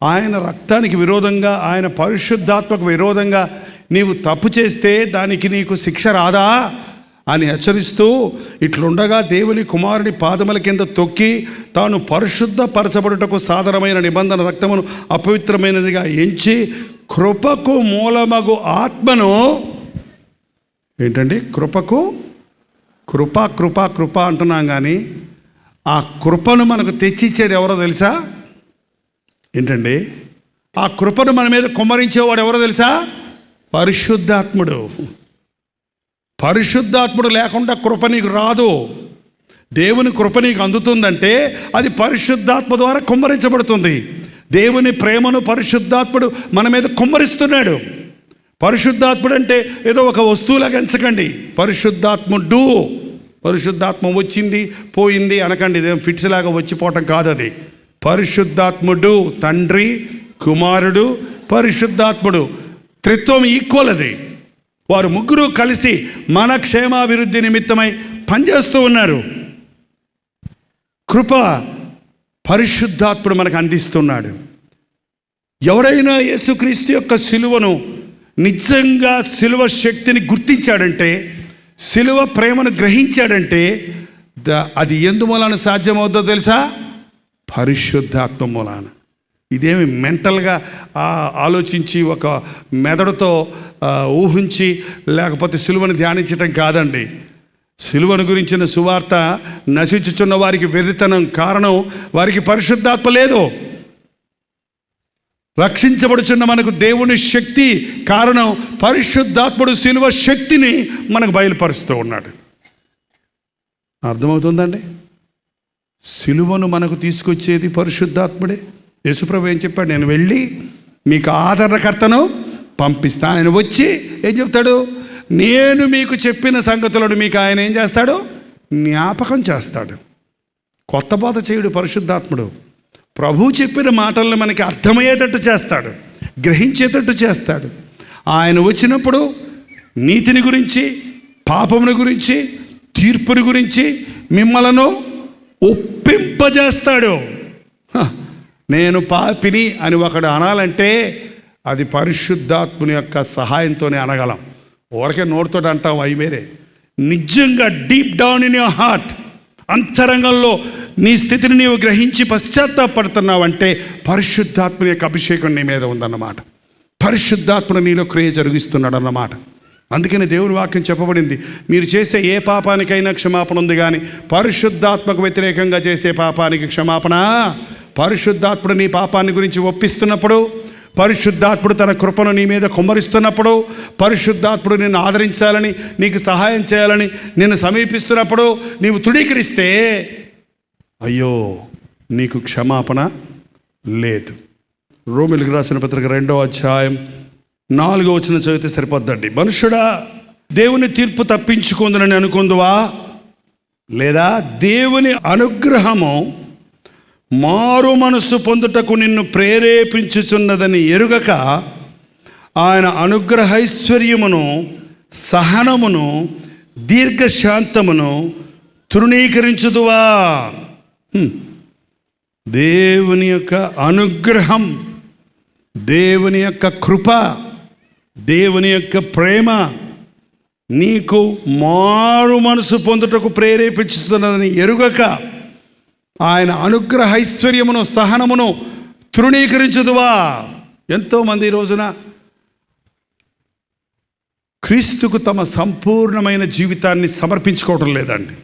ఆయన రక్తానికి విరోధంగా, ఆయన పరిశుద్ధాత్మకు విరోధంగా నీవు తప్పు చేస్తే దానికి నీకు శిక్ష రాదా అని హెచ్చరిస్తూ, ఇట్లుండగా దేవుని కుమారుని పాదముల కింద తొక్కి తాను పరిశుద్ధపరచబడుటకు సాధారణమైన నిబంధన రక్తమును అపవిత్రమైనదిగా ఎంచి కృపకు మూలమగు ఆత్మను, ఏంటండి కృపకు, కృప అంటున్నాం, కానీ ఆ కృపను మనకు తెచ్చిచ్చేది ఎవరో తెలుసా? ఏంటండి? ఆ కృపను మన మీద కుమ్మరించేవాడు ఎవరో తెలుసా? పరిశుద్ధాత్ముడు. పరిశుద్ధాత్ముడు లేకుండా కృప నీకు రాదు. దేవుని కృప నీకు అందుతుందంటే అది పరిశుద్ధాత్మ ద్వారా కుమ్మరించబడుతుంది. దేవుని ప్రేమను పరిశుద్ధాత్ముడు మన మీద కుమ్మరిస్తున్నాడు. పరిశుద్ధాత్ముడు అంటే ఏదో ఒక వస్తువులాగా ఎంచకండి. పరిశుద్ధాత్ముడు, పరిశుద్ధాత్మ వచ్చింది పోయింది అనకండి. ఇదేం ఫిట్స్ లాగా వచ్చిపోవటం కాదు. అది పరిశుద్ధాత్ముడు, తండ్రి, కుమారుడు, పరిశుద్ధాత్ముడు, త్రిత్వం ఈక్వల్. అది వారు ముగ్గురు కలిసి మన క్షేమాభివృద్ధి నిమిత్తమై పనిచేస్తూ ఉన్నారు. కృప పరిశుద్ధాత్ముడు మనకు అందిస్తున్నాడు. ఎవడైనా యేసుక్రీస్తు యొక్క సిలువను నిజంగా సిలువ శక్తిని గుర్తించాడంటే, సిలువ ప్రేమను గ్రహించాడంటే అది ఎందుమూలాన సాధ్యమవుతుందో తెలుసా? పరిశుద్ధాత్మ మూలాన. ఇదేమి మెంటల్గా ఆలోచించి ఒక మెదడుతో ఊహించి లేకపోతే సిలువను ధ్యానించటం కాదండి. సిలువను గురించిన సువార్త నశించుచున్న వారికి వెర్రితనం. కారణం వారికి పరిశుద్ధాత్మ లేదు. రక్షించబడుచున్న మనకు దేవుని శక్తి కారణం పరిశుద్ధాత్ముడు సిలువ శక్తిని మనకు బయలుపరుస్తూ ఉన్నాడు. అర్థమవుతుందండి? సిలువను మనకు తీసుకొచ్చేది పరిశుద్ధాత్ముడే. యేసుప్రభు ఏం చెప్పాడు? నేను వెళ్ళి మీకు ఆదరణకర్తను పంపిస్తా. ఆయన వచ్చి ఏం చెప్తాడు? నేను మీకు చెప్పిన సంగతులను మీకు ఆయన ఏం చేస్తాడు? జ్ఞాపకం చేస్తాడు. కొత్త బోధ చేయుడు పరిశుద్ధాత్ముడు. ప్రభు చెప్పిన మాటలను మనకి అర్థమయ్యేటట్టు చేస్తాడు, గ్రహించేటట్టు చేస్తాడు. ఆయన వచ్చినప్పుడు నీతిని గురించి, పాపముని గురించి, తీర్పుని గురించి మిమ్మలను ఒప్పింపజేస్తాడు. నేను పాపిని అని ఒకడు అనాలంటే అది పరిశుద్ధాత్ముని యొక్క సహాయంతోనే అనగలం. ఊరికే నోటితో అంటాం అవి వేరే. నిజంగా deep down in your heart, అంతరంగంలో నీ స్థితిని నీవు గ్రహించి పశ్చాత్తాపడుతున్నావంటే పరిశుద్ధాత్ముని యొక్క అభిషేకం నీ మీద ఉందన్నమాట. పరిశుద్ధాత్ముడు నీలో క్రియ జరిగిస్తున్నాడు అన్నమాట. అందుకని దేవుని వాక్యం చెప్పబడింది, మీరు చేసే ఏ పాపానికైనా క్షమాపణ ఉంది, కానీ పరిశుద్ధాత్మకు వ్యతిరేకంగా చేసే పాపానికి క్షమాపణ. పరిశుద్ధాత్ముడు నీ పాపాన్ని గురించి ఒప్పిస్తున్నప్పుడు, పరిశుద్ధాత్ముడు తన కృపను నీ మీద కుమ్మరిస్తున్నప్పుడు, పరిశుద్ధాత్ముడు నిన్ను ఆదరించాలని, నీకు సహాయం చేయాలని నిన్ను సమీపిస్తున్నప్పుడు నీవు తృణీకరిస్తే అయ్యో నీకు క్షమాపణ లేదు. రోమిలికి రాసిన పత్రిక 2వ అధ్యాయం 4వ వచనం చదివితే సరిపోద్దండి. మనుషుడా, దేవుని తీర్పు తప్పించుకుందని అనుకుందువా? లేదా దేవుని అనుగ్రహము మారు మనసు పొందుటకు నిన్ను ప్రేరేపించుచున్నదని ఎరుగక ఆయన అనుగ్రహైశ్వర్యమును, సహనమును, దీర్ఘశాంతమును తృణీకరించుదువా? దేవుని యొక్క అనుగ్రహం, దేవుని యొక్క కృప, దేవుని యొక్క ప్రేమ నీకు మారు మనసు పొందుటకు ప్రేరేపించుతున్నదని ఎరుగక ఆయన అనుగ్రహైశ్వర్యమును, సహనమును తృణీకరించుదువా? ఎంతోమంది ఈ రోజున క్రీస్తుకు తమ సంపూర్ణమైన జీవితాన్ని సమర్పించుకోవటం లేదండి.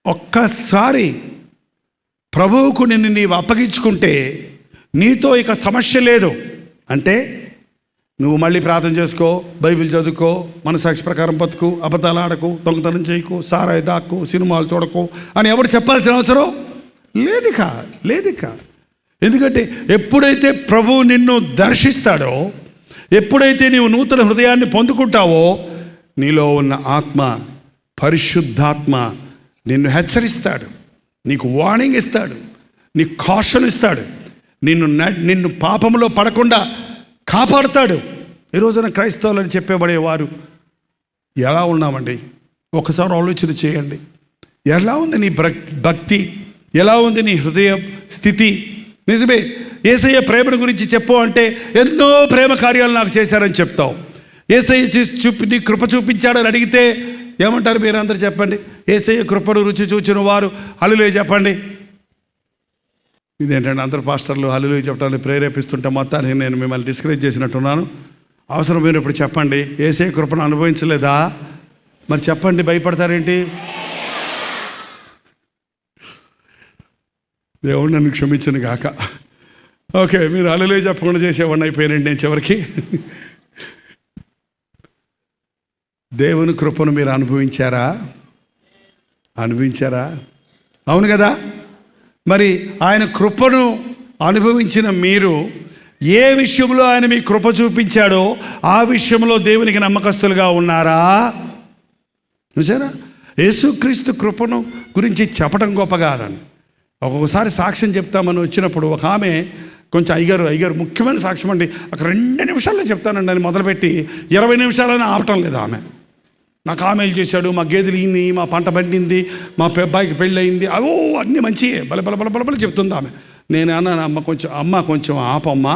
ఒక్కసారి ప్రభువుకు నిన్ను నీవు అప్పగించుకుంటే నీతో ఇక సమస్య లేదు. అంటే నువ్వు మళ్ళీ ప్రార్థన చేసుకో, బైబిల్ చదువుకో, మనసాక్షి ప్రకారం బతుకు, అబద్ధాలు ఆడకు, దొంగతనం చేయకు, సారాయి దాక్కు, సినిమాలు చూడకు అని ఎవరు చెప్పాల్సిన అవసరం లేదిక. ఎందుకంటే ఎప్పుడైతే ప్రభువు నిన్ను దర్శిస్తాడో, ఎప్పుడైతే నీవు నూతన హృదయాన్ని పొందుకుంటావో, నీలో ఉన్న ఆత్మ, పరిశుద్ధాత్మ నిన్ను హెచ్చరిస్తాడు, నీకు వార్నింగ్ ఇస్తాడు, నీకు కాషన్ ఇస్తాడు, నిన్ను పాపంలో పడకుండా కాపాడుతాడు. ఈ రోజున క్రైస్తవులని చెప్పబడేవారు ఎలా ఉన్నామండి? ఒకసారి ఆలోచన చేయండి. ఎలా ఉంది నీ భక్తి? ఎలా ఉంది నీ హృదయ స్థితి? నిజమే, యేసయ్య ప్రేమను గురించి చెప్పు అంటే ఎన్నో ప్రేమ కార్యాలు నాకు చేశారని చెప్తావు. యేసయ్య నీ కృప చూపించాడని అడిగితే ఏమంటారు మీరు అందరు? చెప్పండి. యేసయ్య కృపను రుచి చూచిన వారు హల్లెలూయా చెప్పండి. ఇదేంటంటే అందరు పాస్టర్లు హల్లెలూయా చెప్పడానికి ప్రేరేపిస్తుంటే మొత్తానికి నేను మిమ్మల్ని డిస్కరేజ్ చేసినట్టున్నాను. అవసరమైనప్పుడు చెప్పండి. యేసయ్య కృపను అనుభవించలేదా? మరి చెప్పండి, భయపడతారేంటి? దేవుడు నన్ను క్షమించను గాక. ఓకే, మీరు హల్లెలూయా చెప్పకుండా చేసేవాడిని అయిపోయానండి నేను చివరికి. దేవుని కృపను మీరు అనుభవించారా? అవును కదా. మరి ఆయన కృపను అనుభవించిన మీరు ఏ విషయంలో ఆయన మీ కృప చూపించాడో ఆ విషయంలో దేవునికి నమ్మకస్తులుగా ఉన్నారా? చూసారా, యేసుక్రీస్తు కృపను గురించి చెప్పడం గొప్ప కాదండి. ఒక్కొక్కసారి సాక్ష్యం చెప్తామని వచ్చినప్పుడు ఒక ఆమె కొంచెం అయ్యగారు ముఖ్యమైన సాక్ష్యం అండి, అక్కడ 2 నిమిషాల్లో చెప్తానండి అని మొదలుపెట్టి 20 నిమిషాలని ఆపటం లేదు ఆమె. నాకు ఆమెలు చేశాడు, మా గేదెలు ఈయన్ని, మా పంట పండింది, మా అబ్బాయికి పెళ్ళి అయింది, అవో అన్నీ మంచియే బల చెప్తుంది ఆమె. నేను అన్నాను, అమ్మ కొంచెం ఆపమ్మా,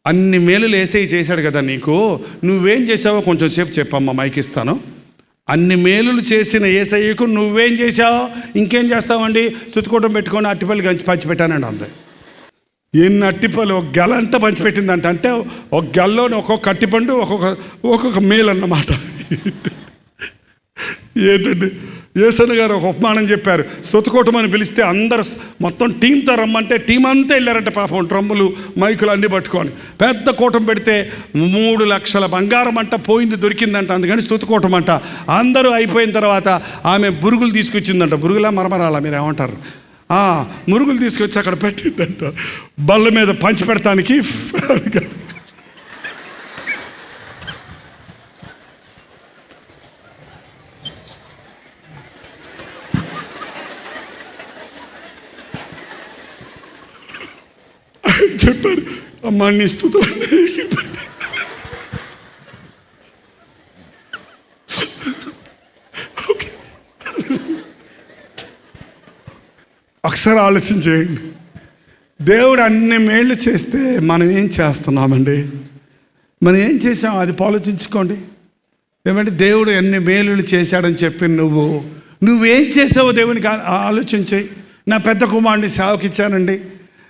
అన్ని మేలులు ఏసై చేశాడు కదా నీకు, నువ్వేం చేసావో కొంచెం సేపు చెప్పమ్మా, మైక్ ఇస్తాను. అన్ని మేలులు చేసిన ఏసయ్యకు నువ్వేం చేశావు, ఇంకేం చేస్తావండి? స్తుతికూటం పెట్టుకొని అట్టిపల్లి పంచిపెట్టానండి అంతే. ఎన్ని అట్టిపల్లి, ఒక గెల అంతా పంచిపెట్టిందంట. అంటే ఒక గెల్లోని ఒక్కొక్క అట్టిపండు ఒక్కొక్క మేలు అన్నమాట. ఏంటండి, యేసన్న గారు ఒక ఉపమానం చెప్పారు. స్తుతికూటం అని పిలిస్తే అందరు మొత్తం టీంతో రమ్మంటే టీం అంతా వెళ్ళారంట పాపం, డ్రమ్ములు మైకులు అన్నీ పట్టుకొని. పెద్ద కూటం పెడితే 3 లక్షల బంగారం అంట పోయింది, దొరికిందంట. అందుకని స్తుతికూటం అంట. అందరూ అయిపోయిన తర్వాత ఆమె బురుగులు తీసుకొచ్చిందంట. బురుగులా మరమరాలా మీరు ఏమంటారు? మురుగులు తీసుకొచ్చి అక్కడ పెట్టిందంట, బల్ల మీద పంచి పెడతానికి. చెప్పారు, అమ్మా నీ స్తుతులు ఒకసారి ఆలోచన చేయండి. దేవుడు అన్ని మేళ్ళు చేస్తే మనం ఏం చేస్తున్నామండి? మనం ఏం చేసాం అది ఆలోచించుకోండి. ఏమంటే దేవుడు ఎన్ని మేలులు చేశాడని చెప్పి నువ్వేం చేసావో దేవునికి ఆలోచించి. నా పెద్ద కుమారుడిని సేవకి ఇచ్చానండి,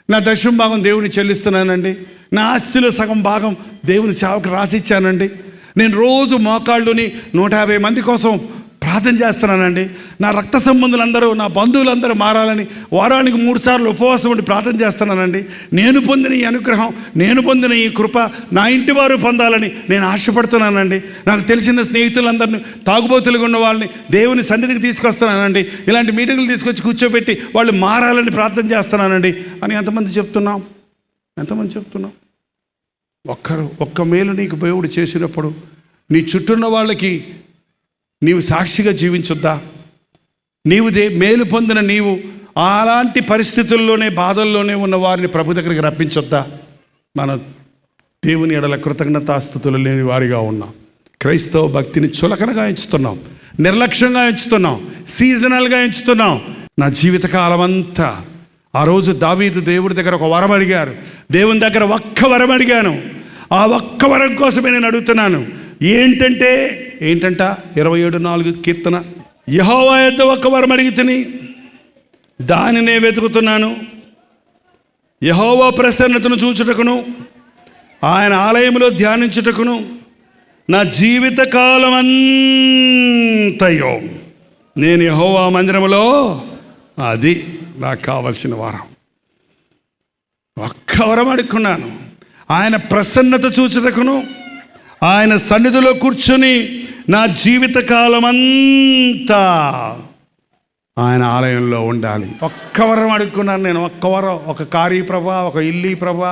నా దశమ భాగం దేవుని చెల్లిస్తున్నానండి, నా ఆస్తిలో సగం భాగం దేవుని సేవకు రాసిచ్చానండి, నేను రోజు మోకాళ్ళుని 150 మంది కోసం ప్రార్థన చేస్తున్నానండి, నా రక్త సంబంధులందరూ నా బంధువులందరూ మారాలని వారానికి 3 సార్లు ఉపవాసం ఉండి ప్రార్థన చేస్తున్నానండి, నేను పొందిన ఈ అనుగ్రహం, నేను పొందిన ఈ కృప నా ఇంటి వారు పొందాలని నేను ఆశపడుతున్నానండి, నాకు తెలిసిన స్నేహితులందరినీ తాగుబోతులుగా ఉన్న వాళ్ళని దేవుని సన్నిధికి తీసుకొస్తున్నానండి, ఇలాంటి మీటింగులు తీసుకొచ్చి కూర్చోబెట్టి వాళ్ళు మారాలని ప్రార్థన చేస్తున్నానండి అని ఎంతమంది చెప్తున్నాం? ఒక్క మేలు నీకు దేవుడు చేసినప్పుడు నీ చుట్టూన్న వాళ్ళకి నీవు సాక్షిగా జీవించొద్దా? నీవు మేలు పొందిన నీవు అలాంటి పరిస్థితుల్లోనే బాధల్లోనే ఉన్న వారిని ప్రభు దగ్గరికి రప్పించొద్దా? మన దేవుని ఎడల కృతజ్ఞతాస్తుతులు లేని వారిగా ఉన్నాం. క్రైస్తవ భక్తిని చులకనగా ఎంచుతున్నాం, నిర్లక్ష్యంగా ఎంచుతున్నాం, సీజనల్గా ఎంచుతున్నాం. నా జీవితకాలం అంతా ఆ రోజు దావీదు దేవుడి దగ్గర ఒక వరం అడిగారు, దేవుని దగ్గర ఒక్క వరం అడిగాను, ఆ ఒక్క వరం కోసమే నేను అడుగుతున్నాను. ఏంటంట 27:4 కీర్తన, యెహోవా యొద్ద ఒక్క వరం అడిగితిని, దానినే వెతుకుతున్నాను, యెహోవా ప్రసన్నతను చూచుటకును ఆయన ఆలయంలో ధ్యానించుటకును నా జీవితకాలం అంతయో నేను యెహోవా మందిరములో. అది నాకు కావలసిన వరం. ఒక్క వరం అడుక్కున్నాను, ఆయన ప్రసన్నత చూచుటకును ఆయన సన్నిధిలో కూర్చొని నా జీవితకాలం అంతా ఆయన ఆలయంలో ఉండాలి. ఒక్క వరం అడుక్కున్నాను నేను. ఒక్క వరం, ఒక కారీ ప్రభా, ఒక ఇల్లీ ప్రభా,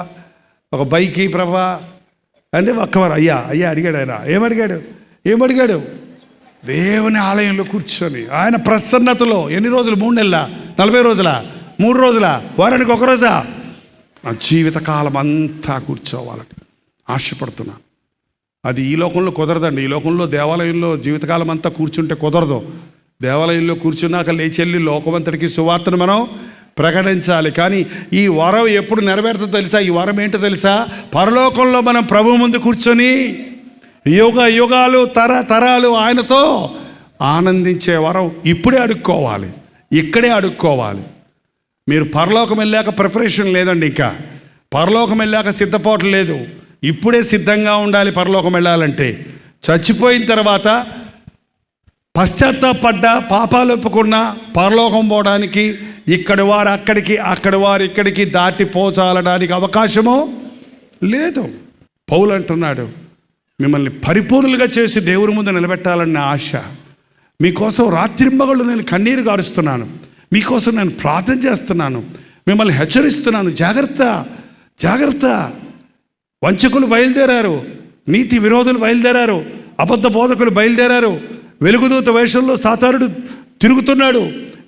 ఒక బైకీ ప్రభా అంటే ఒక్క వరం. అయ్యా అడిగాడు. ఆయన ఏమడిగాడు? దేవుని ఆలయంలో కూర్చొని ఆయన ప్రసన్నతలో. ఎన్ని రోజులు? 3 నెలలా? 40 రోజులా? 3 రోజులా? వారానికి 1 రోజా? నా జీవితకాలం అంతా కూర్చోవాలని ఆశపడుతున్నాను. అది ఈ లోకంలో కుదరదండి. ఈ లోకంలో దేవాలయంలో జీవితకాలం అంతా కూర్చుంటే కుదరదు. దేవాలయంలో కూర్చున్నాక లేచెల్లి లోకమంతటికి సువార్తను మనం ప్రకటించాలి. కానీ ఈ వరం ఎప్పుడు నెరవేరుతుందో తెలుసా? ఈ వరం ఏంటో తెలుసా? పరలోకంలో మనం ప్రభు ముందు కూర్చొని యుగాలు తరాలు ఆయనతో ఆనందించే వరం ఇప్పుడే అడుక్కోవాలి, ఇక్కడే అడుక్కోవాలి. మీరు పరలోకం వెళ్ళాక ప్రిపరేషన్ లేదండి, ఇంకా పరలోకం వెళ్ళాక సిద్ధపాటు లేదు. ఇప్పుడే సిద్ధంగా ఉండాలి. పరలోకం వెళ్ళాలంటే చచ్చిపోయిన తర్వాత పశ్చాత్తాపడ్డా, పాపాలు ఒప్పుకున్నా పరలోకం పోవడానికి ఇక్కడి వారు అక్కడికి, అక్కడి వారు ఇక్కడికి దాటిపోచాలడానికి అవకాశమో లేదు. పౌలు అంటున్నాడు, మిమ్మల్ని పరిపూర్ణులుగా చేసి దేవుని ముందు నిలబెట్టాలన్న ఆశ. మీకోసం రాత్రింబగళ్ళు నేను కన్నీరు గారుస్తున్నాను, మీకోసం నేను ప్రార్థన చేస్తున్నాను, మిమ్మల్ని హెచ్చరిస్తున్నాను. జాగ్రత్త, జాగ్రత్త. వంచకులు బయలుదేరారు, నీతి విరోధులు బయలుదేరారు, అబద్ధ బోధకులు బయలుదేరారు. వెలుగుదూత వేషంలో సాతానుడు తిరుగుతున్నాడు.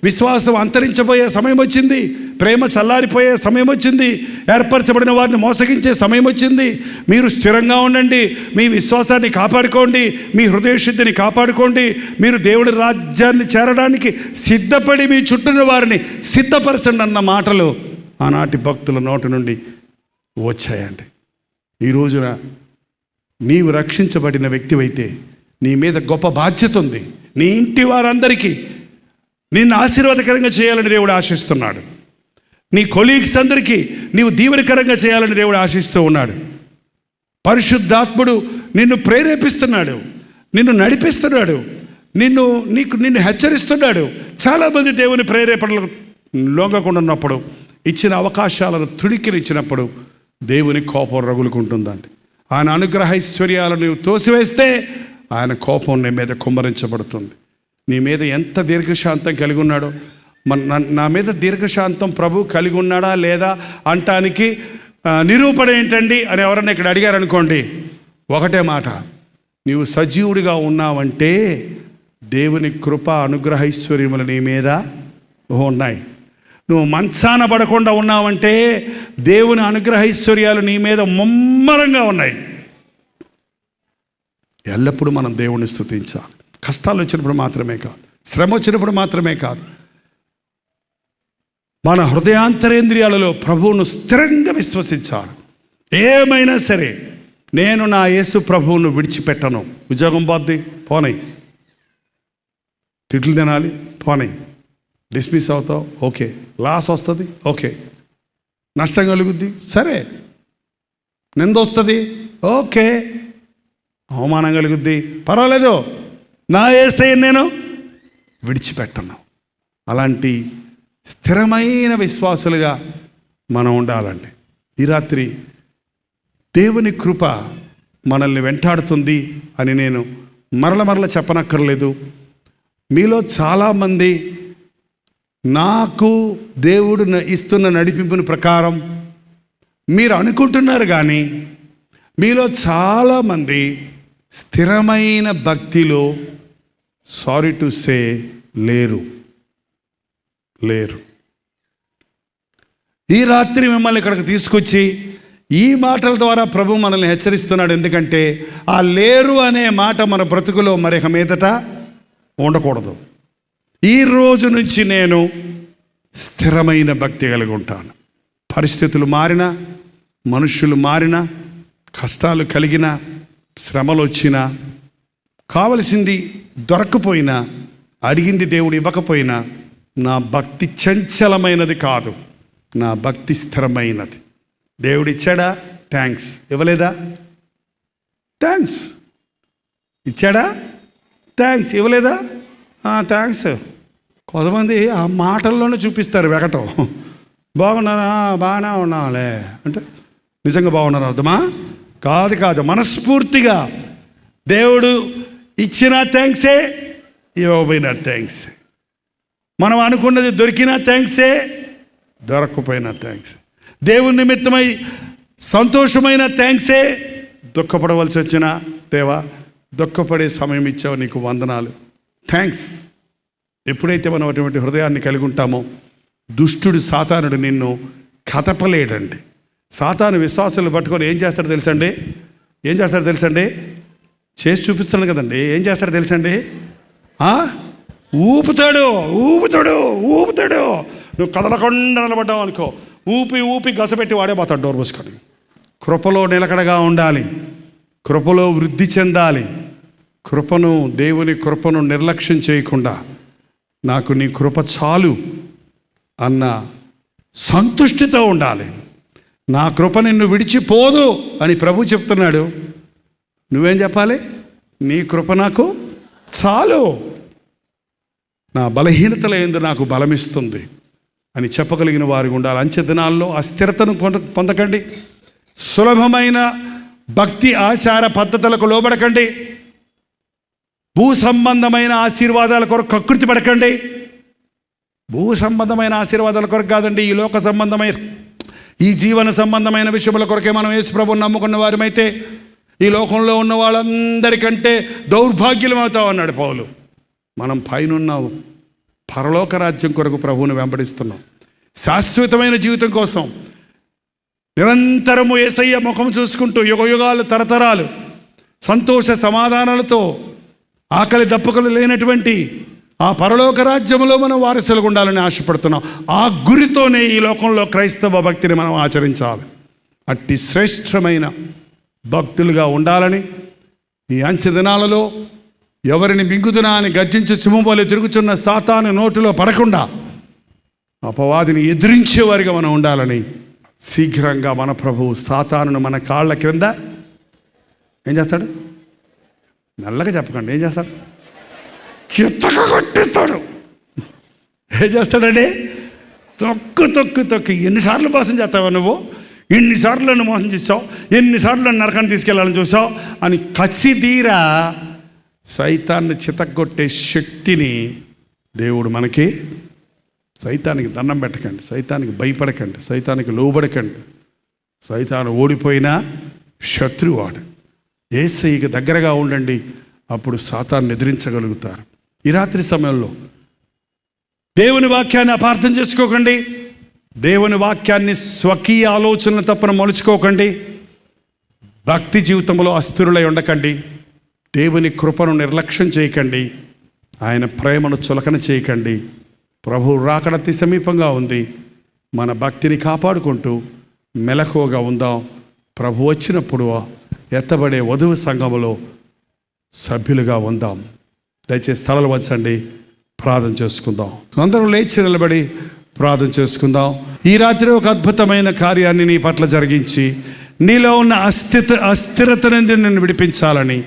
విశ్వాసం అంతరించబోయే సమయం వచ్చింది, ప్రేమ చల్లారిపోయే సమయం వచ్చింది, ఏర్పరచబడిన వారిని మోసగించే సమయం వచ్చింది. మీరు స్థిరంగా ఉండండి, మీ విశ్వాసాన్ని కాపాడుకోండి, మీ హృదయ శుద్ధిని కాపాడుకోండి. మీరు దేవుడి రాజ్యాన్ని చేరడానికి సిద్ధపడి మీ చుట్టూన వారిని సిద్ధపరచండి అన్న మాటలు ఆనాటి భక్తుల నోటి నుండి వచ్చాయండి. ఈ రోజున నీవు రక్షించబడిన వ్యక్తివైతే నీ మీద గొప్ప బాధ్యత ఉంది. నీ ఇంటి వారందరికీ నిన్ను ఆశీర్వాదకరంగా చేయాలని దేవుడు ఆశిస్తున్నాడు. నీ కొలీగ్స్ అందరికీ నీవు దీవెనకరంగా చేయాలని దేవుడు ఆశిస్తూ ఉన్నాడు. పరిశుద్ధాత్ముడు నిన్ను ప్రేరేపిస్తున్నాడు, నిన్ను నడిపిస్తున్నాడు, నిన్ను హెచ్చరిస్తున్నాడు. చాలామంది దేవుని ప్రేరేపణలకు లొంగకుండా ఉన్నప్పుడు, ఇచ్చిన అవకాశాలను తుడికినిచ్చినప్పుడు దేవుని కోపం రగులుకుంటుందండి. ఆయన అనుగ్రహ ఐశ్వర్యాలను నీవు తోసివేస్తే ఆయన కోపం నీ మీద కుమ్మరించబడుతుంది. నీ మీద ఎంత దీర్ఘశాంతం కలిగి ఉన్నాడో, నా మీద దీర్ఘశాంతం ప్రభు కలిగి ఉన్నాడా లేదా అంటానికి నిరూపణ ఏంటండి అని ఎవరన్నా ఇక్కడ అడిగారనుకోండి, ఒకటే మాట, నీవు సజీవుడిగా ఉన్నావంటే దేవుని కృప అనుగ్రహ ఐశ్వర్యములు నీ మీద ఉన్నాయి. నువ్వు మంచాన పడకుండా ఉన్నావంటే దేవుని అనుగ్రహ ఐశ్వర్యాలు నీ మీద ముమ్మరంగా ఉన్నాయి. ఎల్లప్పుడూ మనం దేవుణ్ణి స్తుతించాలి. కష్టాలు వచ్చినప్పుడు మాత్రమే కాదు, శ్రమ వచ్చినప్పుడు మాత్రమే కాదు, మన హృదయాంతరేంద్రియాలలో ప్రభువును స్థిరంగా విశ్వసించాలి. ఏమైనా సరే నేను నా యేసు ప్రభువును విడిచిపెట్టను. ఉద్యోగం పోద్ది, పోనై. తిట్లు తినాలి, పోనై. డిస్మిస్ అవుతావు, ఓకే. లాస్ వస్తుంది, ఓకే. నష్టం కలుగుద్ది, సరే. నింద వస్తుంది, ఓకే. అవమానం కలుగుద్ది, పర్వాలేదు. నా యేసయ్యను నేను విడిచిపెట్టను. అలాంటి స్థిరమైన విశ్వాసులుగా మనం ఉండాలండి. ఈ రాత్రి దేవుని కృప మనల్ని వెంటాడుతుంది అని నేను మరల చెప్పనక్కర్లేదు. మీలో చాలామంది నాకు దేవుడు ఇస్తున్న నడిపింపుని ప్రకారం మీరు అనుకుంటున్నారు, కానీ మీలో చాలామంది స్థిరమైన భక్తిలో సారీ టు సే లేరు. ఈ రాత్రి మిమ్మల్ని ఇక్కడికి తీసుకొచ్చి ఈ మాటల ద్వారా ప్రభు మనల్ని హెచ్చరిస్తున్నాడు. ఎందుకంటే ఆ లేరు అనే మాట మన బ్రతుకులో మరొక మీదట ఉండకూడదు. ఈ రోజు నుంచి నేను స్థిరమైన భక్తి కలిగి ఉంటాను. పరిస్థితులు మారినా, మనుషులు మారినా, కష్టాలు కలిగినా, శ్రమలు వచ్చినా, కావలసింది దొరకపోయినా, అడిగింది దేవుడు ఇవ్వకపోయినా, నా భక్తి చంచలమైనది కాదు, నా భక్తి స్థిరమైనది. దేవుడు ఇచ్చాడా, థ్యాంక్స్. ఇవ్వలేదా, థ్యాంక్స్. ఇచ్చాడా, థ్యాంక్స్. ఇవ్వలేదా, థ్యాంక్స్. కొంతమంది ఆ మాటల్లోనే చూపిస్తారు వెగటం. బాగున్నారా, బాగానే ఉన్నాంలే అంటే నిజంగా బాగున్నారు అర్థమా? కాదు, మనస్ఫూర్తిగా దేవుడు ఇచ్చిన థ్యాంక్సే, ఇవ్వకపోయినా థ్యాంక్స్. మనం అనుకున్నది దొరికినా థ్యాంక్సే, దొరకకపోయినా థ్యాంక్స్. దేవుని నిమిత్తమై సంతోషమైన థ్యాంక్సే, దుఃఖపడవలసి వచ్చిన దేవా దుఃఖపడే సమయం ఇచ్చావు, నీకు వందనాలు, థ్యాంక్స్. ఎప్పుడైతే మనం అటువంటి హృదయాన్ని కలిగి ఉంటామో దుష్టుడు సాతానుడు నిన్ను కదపలేడండి. సాతాను విశ్వాసాలు పట్టుకొని ఏం చేస్తాడో తెలుసండి? చేసి చూపిస్తాను కదండి. ఏం చేస్తాడో తెలుసండి? ఊపుతాడు. నువ్వు కదలకుండా నిలబడ్డావు అనుకో, ఊపి గసపెట్టి వాడే పోతాడు డోర్ మూసుకొని. కృపలో నిలకడగా ఉండాలి, కృపలో వృద్ధి చెందాలి. దేవుని కృపను నిర్లక్ష్యం చేయకుండా నాకు నీ కృప చాలు అన్న సంతుష్టితో ఉండాలి. నా కృప నిన్ను విడిచిపోదు అని ప్రభు చెప్తున్నాడు. నువ్వేం చెప్పాలి? నీ కృప నాకు చాలు, నా బలహీనతల యందు నాకు బలమిస్తుంది. అని చెప్పగలిగిన వారికి ఉండాలి. అంచె దినాల్లో అస్థిరతను పొందకండి. సులభమైన భక్తి ఆచార పద్ధతులకు లోబడకండి. భూ సంబంధమైన ఆశీర్వాదాల కొరకు కకృతి పడకండి. భూ సంబంధమైన ఆశీర్వాదాల కొరకు కాదండి, ఈ లోక సంబంధమైన, ఈ జీవన సంబంధమైన విషయముల కొరకే మనం యేసు ప్రభువుని నమ్ముకున్న వారమైతే ఈ లోకంలో ఉన్న వాళ్ళందరికంటే దౌర్భాగ్యులం అవుతాం అన్నాడు పౌలు. మనం పైనున్న పరలోక రాజ్యం కొరకు ప్రభువుని వెంబడిస్తున్నాం. శాశ్వతమైన జీవితం కోసం నిరంతరము యేసయ్య ముఖం చూసుకుంటూ యుగయుగాలు తరతరాలు సంతోష సమాధానాలతో ఆకలి దప్పకలు లేనటువంటి ఆ పరలోక రాజ్యంలో మనం వారసులుగా ఉండాలని ఆశపడుతున్నాం. ఆ గురితోనే ఈ లోకంలో క్రైస్తవ భక్తిని మనం ఆచరించాలి. అట్టి శ్రేష్టమైన భక్తులుగా ఉండాలని ఈ అంచె దినాలలో ఎవరిని మింగుదునా అని గర్జించి సింహంవలె తిరుగుతున్న సాతాను నోటిలో పడకుండా అపవాదిని ఎదిరించేవారిగా మనం ఉండాలని శీఘ్రంగా మన ప్రభువు సాతానును మన కాళ్ళ క్రింద ఏం చేస్తాడు? మెల్లగా చెప్పకండి. ఏం చేస్తాడు? చిత్తగా కొట్టిస్తాడు. ఏం చేస్తాడండి? తొక్కు. ఎన్నిసార్లు మోసం చేస్తావా నువ్వు? ఎన్నిసార్లు నన్ను మోసం చేసావు, ఎన్నిసార్లు నన్ను నరకాన్ని తీసుకెళ్ళాలని చూసావు అని కసిదీరా సైతాన్ని చితగొట్టే శక్తిని దేవుడు మనకి. సైతానికి దండం పెట్టకండి, సైతానికి భయపడకండి, సైతానికి లోబడకండి. సైతాను ఓడిపోయినా శత్రువాడు. యేసయ్యకి దగ్గరగా ఉండండి, అప్పుడు సాతాన్ని ఎదిరించగలుగుతారు. ఈ రాత్రి సమయంలో దేవుని వాక్యాన్ని అపార్థం చేసుకోకండి. దేవుని వాక్యాన్ని స్వకీయ ఆలోచనలు తప్పన మలుచుకోకండి. భక్తి జీవితంలో అస్థిరులై ఉండకండి. దేవుని కృపను నిర్లక్ష్యం చేయకండి. ఆయన ప్రేమను చులకన చేయకండి. ప్రభువు రాకడ అతి సమీపంగా ఉంది. మన భక్తిని కాపాడుకుంటూ మెలకువగా ఉందాం. ప్రభు వచ్చినప్పుడు ఎత్తబడే వధువు సంఘములో సభ్యులుగా ఉందాం. దయచేసి స్థలాలు వంచండి, ప్రార్థన చేసుకుందాం. అందరూ లేచి నిలబడి ప్రార్థన చేసుకుందాం. ఈ రాత్రి ఒక అద్భుతమైన కార్యాన్ని నీ పట్ల జరిగించి నీలో ఉన్న అస్థిరత నుండి నిన్ను విడిపించాలని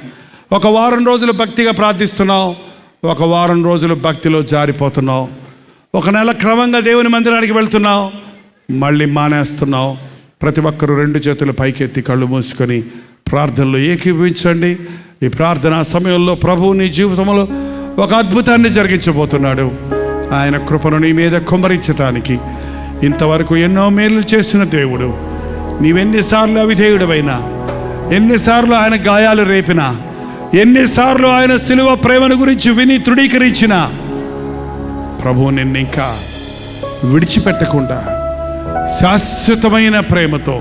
ఒక వారం రోజులు భక్తిగా ప్రార్థిస్తున్నావు. ఒక వారం రోజులు భక్తిలో జారిపోతున్నావు. ఒక నెల క్రమంగా దేవుని మందిరానికి వెళ్తున్నావు, మళ్ళీ మానేస్తున్నావు. ప్రతి ఒక్కరూ 2 చేతులు పైకెత్తి కళ్ళు మూసుకొని ప్రార్థనలో ఏకీభవించండి. ఈ ప్రార్థనా సమయంలో ప్రభువు నీ జీవితంలో ఒక అద్భుతాన్ని జరిగించబోతున్నాడు. ఆయన కృపను నీ మీద కుమ్మరించటానికి ఇంతవరకు ఎన్నో మేలు చేసిన దేవుడు, నీవెన్నిసార్లు అవిధేయుడవైనా, ఎన్నిసార్లు ఆయన గాయాలు రేపినా, ఎన్నిసార్లు ఆయన సిలువ ప్రేమను గురించి విని తృణీకరించిన ప్రభువు నిన్ను ఇంకా విడిచిపెట్టకుండా శాశ్వతమైన ప్రేమతో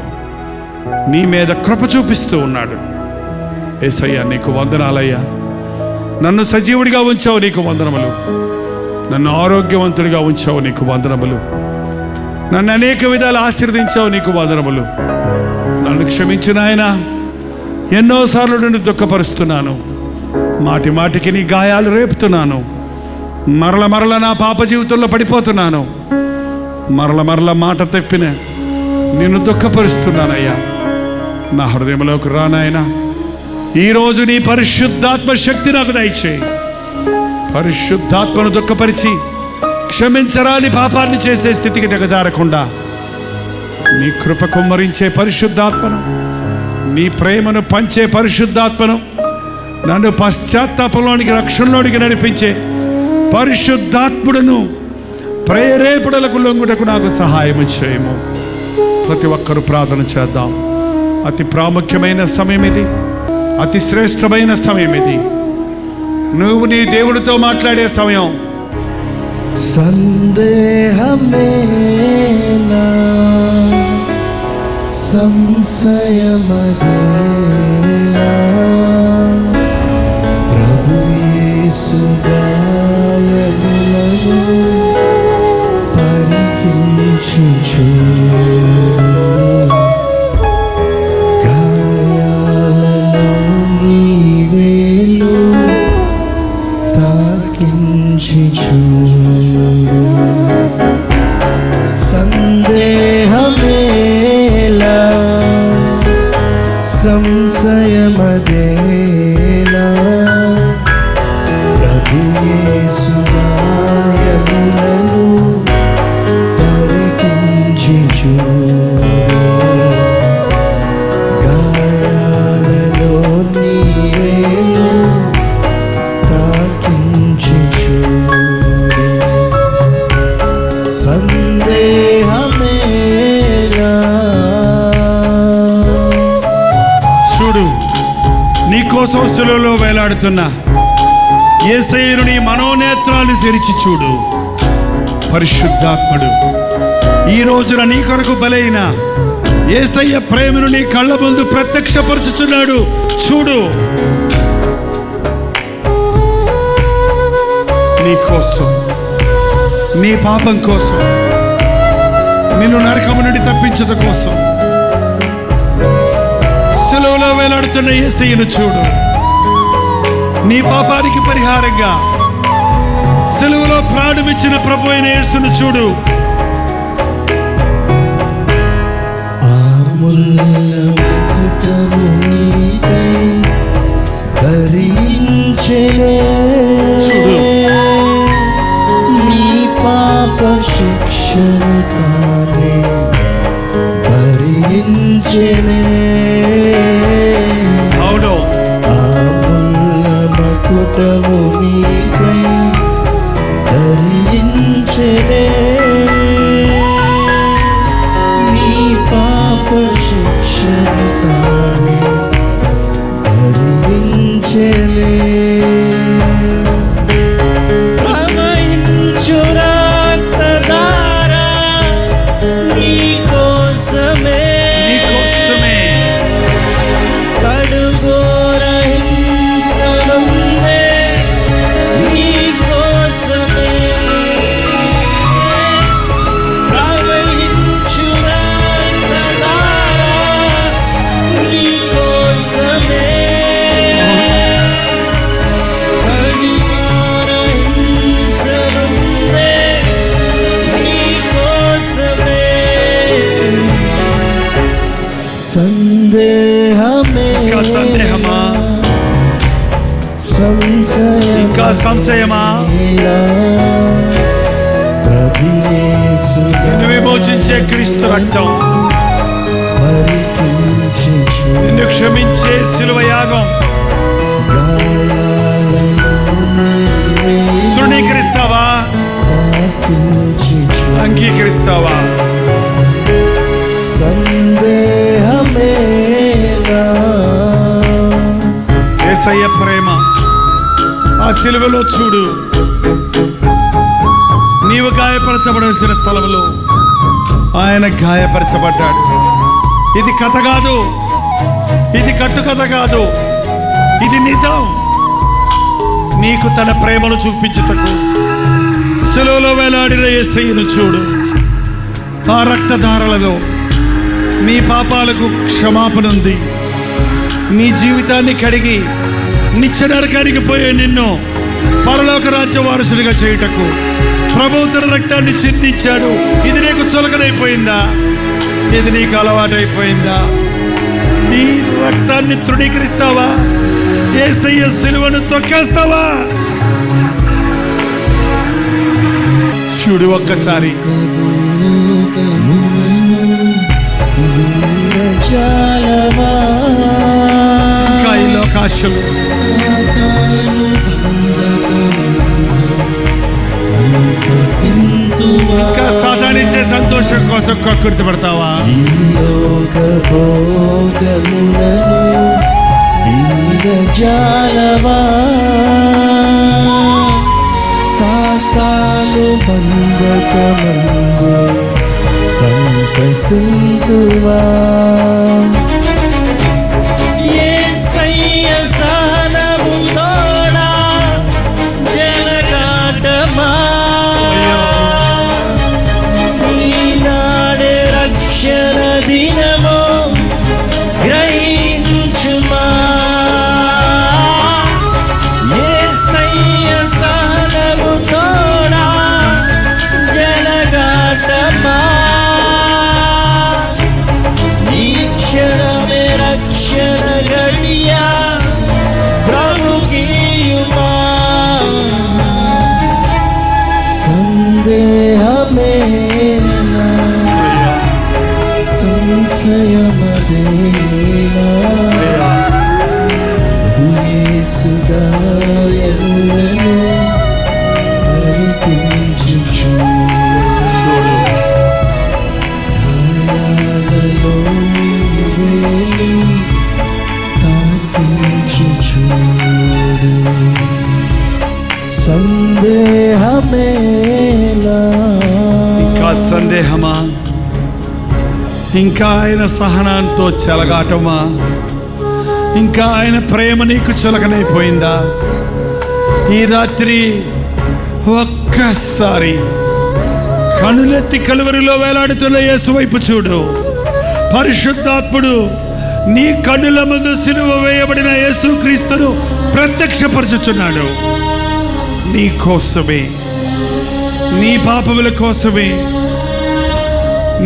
నీ మీద కృప చూపిస్తూ ఉన్నాడు. యేసయ్యా నీకు వందనాలయ్యా. నన్ను సజీవుడిగా ఉంచావు, నీకు వందనములు. నన్ను ఆరోగ్యవంతుడిగా ఉంచావు, నీకు వందనములు. నన్ను అనేక విధాలు ఆశీర్వదించావు, నీకు వందనములు. నన్ను క్షమించిన ఆయన, ఎన్నోసార్లు నిన్ను దుఃఖపరుస్తున్నాను, మాటి మాటికి నీ గాయాలు రేపుతున్నాను, మరల నా పాప జీవితంలో పడిపోతున్నాను, మరల మాట తెప్పిన నిన్ను దుఃఖపరుస్తున్నానయ్యా. నా హృదయంలోకి రానాయనా. ఈరోజు నీ పరిశుద్ధాత్మ శక్తి నాకు దయచేయి. పరిశుద్ధాత్మను దుఃఖపరిచి క్షమించరాని పాపాన్ని చేసే స్థితికి దిగజారకుండా నీ కృప కుమ్మరించే పరిశుద్ధాత్మను, నీ ప్రేమను పంచే పరిశుద్ధాత్మను, నన్ను పశ్చాత్తాపంలోనికి రక్షణలోనికి నడిపించే పరిశుద్ధాత్ముడును ప్రేరేపణలకు లొంగుటకు నాకు సహాయం చేయము. ప్రతి ఒక్కరూ ప్రార్థన చేద్దాం. అతి ప్రాముఖ్యమైన సమయం ఇది, అతి శ్రేష్టమైన సమయం ఇది. నువ్వు నీ దేవుడితో మాట్లాడే సమయం. సందేహమేలా సంశయమదేలా ప్రభు యేసు గాయములను పరికించుచు గాయాలలో నీ వేలు తాకించుచు సందేహమేలా సంశయమ శిలువలో వేలాడుతున్న యేసయ్యను నీ మనోనేత్రాలు తెరిచి చూడు. పరిశుద్ధాత్ముడు ఈ రోజున నీ కొరకు బలైన యేసయ్య ప్రేమను నీ కళ్ళ ముందు ప్రత్యక్షపరుచుచున్నాడు. చూడు, నీ కోసం, నీ పాపం కోసం, నిన్ను నరకము నుండి తప్పించట కోసం శిలువలో వేలాడుతున్న యేసయ్యను చూడు. నీ పాపానికి పరిహారంగా శిలువలో ప్రాణమిచ్చిన ప్రభు అయిన యేసును చూడు. చూడు, నీ పాప శిక్షను తానే భరించెనే. అవును, మకుటము నీకై ధరించెనే. నీ పాప శిక్షను తానే భరించెనే. సందేహమా, ఇంకా సంశయమా? నిన్ను విమోచించే క్రీస్తు రక్తం, నిన్ను క్షమించే శిలువ యాగం తృణీకరిస్తావా? అంగీకరిస్తావా? యేసయ్య ప్రేమ ఆ శిలువలో చూడు. నీవు గాయపరచబడాల్సిన స్థలంలో ఆయన గాయపరచబడ్డాడు. ఇది కథ కాదు, ఇది కట్టుకథ కాదు, ఇది నిజం. నీకు తన ప్రేమను చూపించుటకు శిలువలో వేలాడిన యేసయ్యను చూడు. ఆ రక్తధారలలో నీ పాపాలకు క్షమాపణ ఉంది. నీ జీవితాన్ని కడిగి నిత్య నరకానికి పోయే నిన్ను పరలోక రాజ్య వారసుడిగా చేయుటకు ప్రభువు తన రక్తాన్ని చిందించాడు. ఇది నీకు చులకనైపోయిందా? ఇది నీకు అలవాటైపోయిందా? ఈ రక్తాన్ని తృణీకరిస్తావా? యేసయ్య శిలువను తొక్కేస్తావా? చూడు ఒక్కసారి. ఇంకా ఈ లోకాశలు, ఇంకా సాధారణించే సంతోషం కోసం కక్కుర్తి పడతావా? సాతాను బంధకమందు సంతసింతువా. యేసయ్య సహనముతోడా జనగాటమా, ఈనాడే రక్షణ దినము గ్రహించుమా. యేసయ్య సహనముతోడా జనగాటమా, రక్షణ గడియా ప్రభుకీయుమా. సందేహమేనా, సంశయమదేనా, యేసుగాయములను పరికించుచు. గాయాలలో నీ వేలు తాకించుచు. సందేహమేలా ఇంకా సందేహమా? ఇంకా ఆయన సహనంతో చెలగాటమా? ఇంకా ఆయన ప్రేమ నీకు చులకనైపోయిందా? ఈ రాత్రి ఒక్కసారి కనులెత్తి కలువరిలో వేలాడుతున్న యేసు వైపు చూడు. పరిశుద్ధాత్ముడు నీ కన్నుల ముందు సిలువ వేయబడిన యేసుక్రీస్తును ప్రత్యక్షపరచుచున్నాడు. నీ కోసమే, నీ పాపముల కోసమే,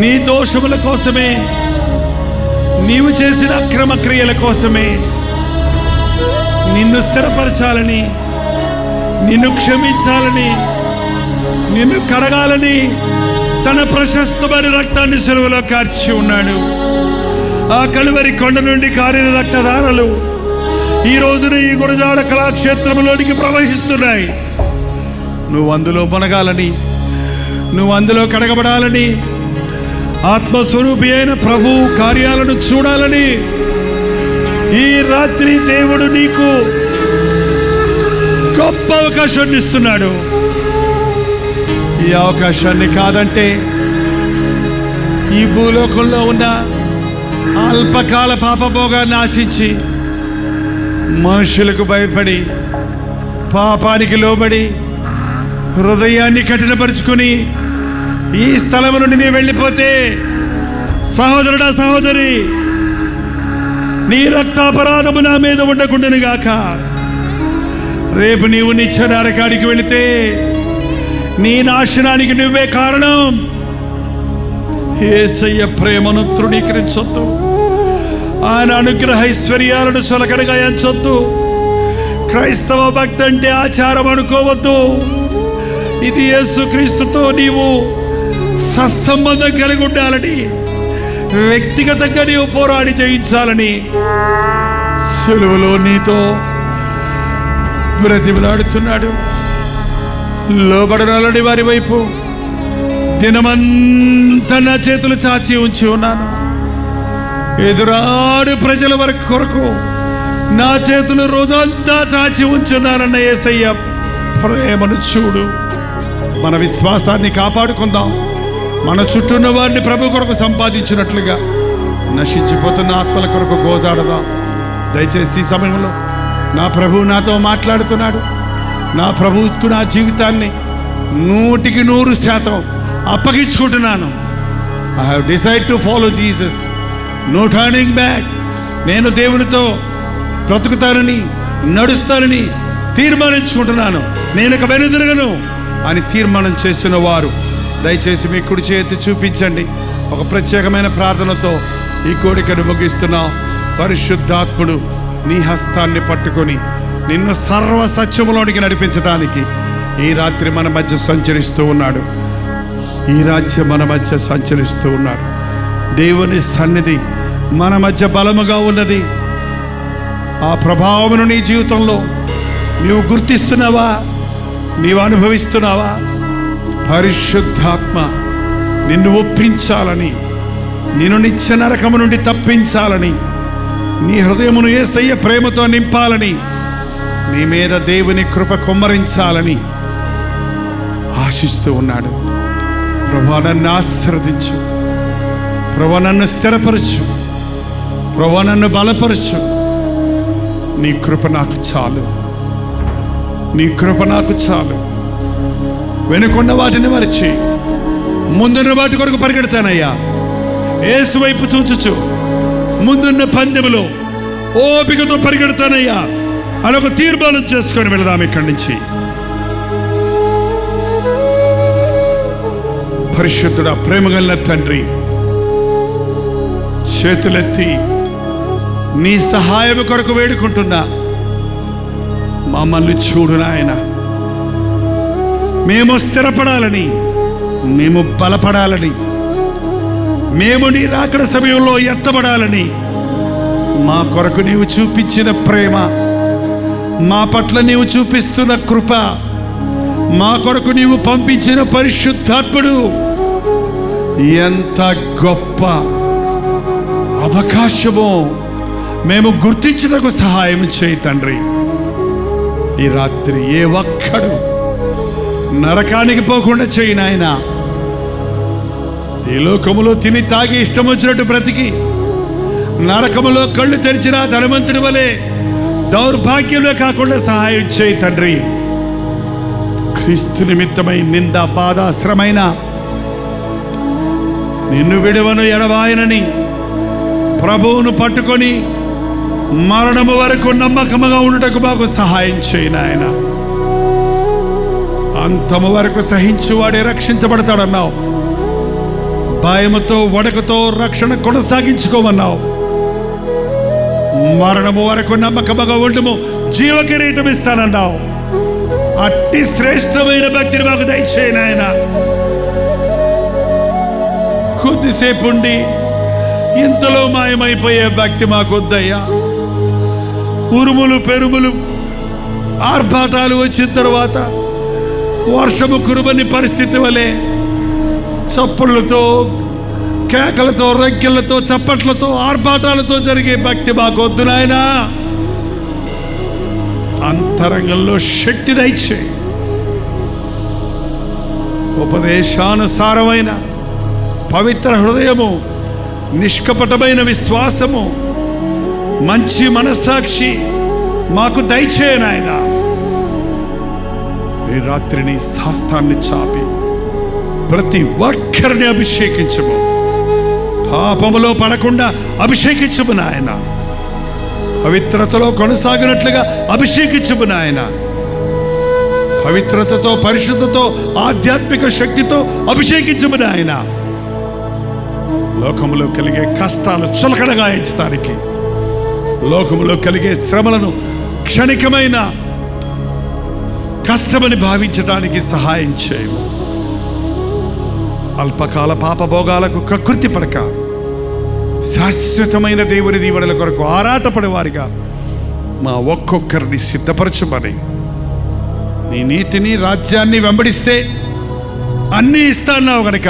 నీ దోషముల కోసమే, నీవు చేసిన అక్రమ క్రియల కోసమే, నిన్ను స్థిరపరచాలని, నిన్ను క్షమించాలని, నిన్ను కడగాలని తన ప్రశస్తమైన రక్తాన్ని సిలువలో కార్చి ఉన్నాడు. ఆ కలువరి కొండ నుండి కారిన రక్తధారలు ఈ రోజున ఈ గురజాడ కళాక్షేత్రంలోనికి ప్రవహిస్తున్నాయి. నువ్వు అందులో మునగాలని, నువ్వు అందులో కడగబడాలని, ఆత్మస్వరూపి అయిన ప్రభు కార్యాలను చూడాలని ఈ రాత్రి దేవుడు నీకు గొప్ప అవకాశాన్ని ఇస్తున్నాడు. ఈ అవకాశాన్ని కాదంటే ఈ భూలోకంలో ఉన్న అల్పకాల పాపభోగాన్ని ఆశించి మనుషులకు భయపడి పాపానికి లోబడి హృదయాన్ని కఠినపరుచుకుని ఈ స్థలం నుండి నీ వెళ్ళిపోతే, సహోదరుడా సహోదరి, నీ రక్తాపరాధము నా మీద ఉండకుండాను గాక. రేపు నీవు నిత్య నరకానికి వెళితే నీ నాశనానికి నువ్వే కారణం. యేసయ్య ప్రేమను తృణీకరించొద్దు. ఆయన అనుగ్రహ ఐశ్వర్యాలను చులకనగా ఎంచొద్దు. క్రైస్తవ భక్తి అంటే ఆచారం అనుకోవద్దు. ఇది యేసుక్రీస్తుతో నీవు సత్సంబంధం కలిగి ఉండాలని, వ్యక్తిగతంగా నీవు పోరాడి జయించాలని సిలువలో నీతో బ్రతిమలాడుతున్నాడు. లోబడనాలని వారి వైపు దినమంతా నా చేతులు చాచి ఉంచి ఉన్నాను. ఎదురాడు ప్రజల వరకు కొరకు నా చేతులు రోజంతా చాచి ఉంచున్నానన్న యేసయ్య ప్రేమను చూడు. మన విశ్వాసాన్ని కాపాడుకుందాం. మన చుట్టూ ఉన్న వారిని ప్రభు కొరకు సంపాదించినట్లుగా నశించిపోతున్న ఆత్మల కొరకు గోజాడదాం. దయచేసి ఈ సమయంలో నా ప్రభు నాతో మాట్లాడుతున్నాడు. నా ప్రభువుకు నా జీవితాన్ని 100% అప్పగించుకుంటున్నాను. I have decide to follow Jesus. No turning back. నేను దేవునితో బ్రతుకుతానని, నడుస్తానని తీర్మానించుకుంటున్నాను. నేను ఇక వెనుదిరగను అని తీర్మానం చేసిన వారు దయచేసి మీ కుడి చేతి చూపించండి. ఒక ప్రత్యేకమైన ప్రార్థనతో ఈ కోరికను ముగిస్తున్నాం. పరిశుద్ధాత్ముడు నీ హస్తాన్ని పట్టుకొని నిన్ను సర్వ సత్యములోనికి నడిపించడానికి ఈ రాత్రి మన మధ్య సంచరిస్తూ ఉన్నాడు. ఈ రాజ్యం మన మధ్య సంచరిస్తూ ఉన్నాడు. దేవుని సన్నిధి మన మధ్య బలముగా ఉన్నది. ఆ ప్రభావమును నీ జీవితంలో నీవు గుర్తిస్తున్నావా? నీవు అనుభవిస్తున్నావా? పరిశుద్ధాత్మ నిన్ను ఒప్పించాలని, నిన్ను నిత్య నరకము నుండి తప్పించాలని, నీ హృదయమును యేసయ్య ప్రేమతో నింపాలని, నీ మీద దేవుని కృప కుమ్మరించాలని ఆశిస్తూ ఉన్నాడు. ప్రభువా నన్ను ఆశీర్వదించు, ప్రభువా నన్ను స్థిరపరచు, ప్రభువా నన్ను బలపరచు. నీ కృప నాకు చాలు, నీ కృప నాకు చాలు. వెనుకున్న వాటిని మరిచి ముందున్న వాటి కొరకు పరిగెడతానయ్యా. యేసు వైపు చూచుచు ముందున్న పందెములో ఓపికతో పరిగెడతానయ్యా అని ఒక తీర్మానం చేసుకొని వెళదాం ఇక్కడి నుంచి. పరిశుద్ధుడా, ప్రేమగల తండ్రి, చేతులెత్తి నీ సహాయం కొరకు వేడుకుంటున్నా. మమ్మల్ని చూడు నాయన. మేము స్థిరపడాలని, మేము బలపడాలని, మేము నీ రాకడ సమయంలో ఎత్తబడాలని మా కొరకు నీవు చూపించిన ప్రేమ, మా పట్ల నీవు చూపిస్తున్న కృప, మా కొరకు నీవు పంపించిన పరిశుద్ధాత్ముడు ఎంత గొప్ప అవకాశమో మేము గుర్తించుటకు సహాయం చేయి తండ్రి. ఈ రాత్రి ఏ ఒక్కడు నరకానికి పోకుండా చేయి నాయన. ఈ లోకములో తిని తాగి ఇష్టం వచ్చినట్టు బ్రతికి నరకములో కళ్ళు తెరిచిన ధనవంతుడి వలె దౌర్భాగ్యంలో కాకుండా సహాయం చేయి తండ్రి. క్రీస్తు నిమిత్తమై నింద బాధ శ్రమైన నిన్ను విడవను ఎడవాయనని ప్రభువును పట్టుకొని మరణము వరకు నమ్మకముగా ఉండుటకు మాకు సహాయం చేయి నాయన. అంతము వరకు సహించువాడే రక్షించబడతాడన్నావు. భయముతో వడకతో రక్షణ కొనసాగించుకోమన్నావు. మరణము వరకు నమ్మకముగా ఉండుము, జీవ కిరీటం ఇస్తానన్నావు. అట్టి శ్రేష్టమైన భక్తిని మాకు దయచేయి నాయన. కొద్దిసేపు ఉండి ఇంతలో మాయమైపోయే భక్తి మాకు వద్దయ్యా. ఉరుములు పెరుములు ఆర్భాటాలు వచ్చిన తర్వాత వర్షము కురుబని పరిస్థితి వలె చప్పుళ్లతో కేకలతో రెక్కెళ్లతో చప్పట్లతో ఆర్భాటాలతో జరిగే భక్తి మాకు వద్దు నాయనా. అంతరంగంలో శక్తి దయచేయి. ఉపదేశానుసారమైన పవిత్ర హృదయము, నిష్కపటమైన విశ్వాసము, మంచి మనస్సాక్షి మాకు దయచేయి నాయనా. ఈ రాత్రిని శాస్త్రాన్ని చాపి ప్రతి ఒక్కరిని అభిషేకించము. పాపములో పడకుండా అభిషేకించము నాయన. పవిత్రతలో కొనసాగినట్లుగా అభిషేకించము నాయన. పవిత్రతతో, పరిశుద్ధతో, ఆధ్యాత్మిక శక్తితో అభిషేకించము నాయన. లోకములో కలిగే కష్టాలు చులకడగా ఎంచడానికి, లోకములో కలిగే శ్రమలను క్షణికమైన కష్టమని భావించడానికి సహాయం చేయము. అల్పకాల పాపభోగాలకు కకృతి పడక శాశ్వతమైన దేవుని దీవెనల కొరకు ఆరాటపడేవారిగా మా ఒక్కొక్కరిని సిద్ధపరచుమని, నీ నీతిని రాజ్యాన్ని వెంబడిస్తే అన్నీ ఇస్తాన్నావు గనక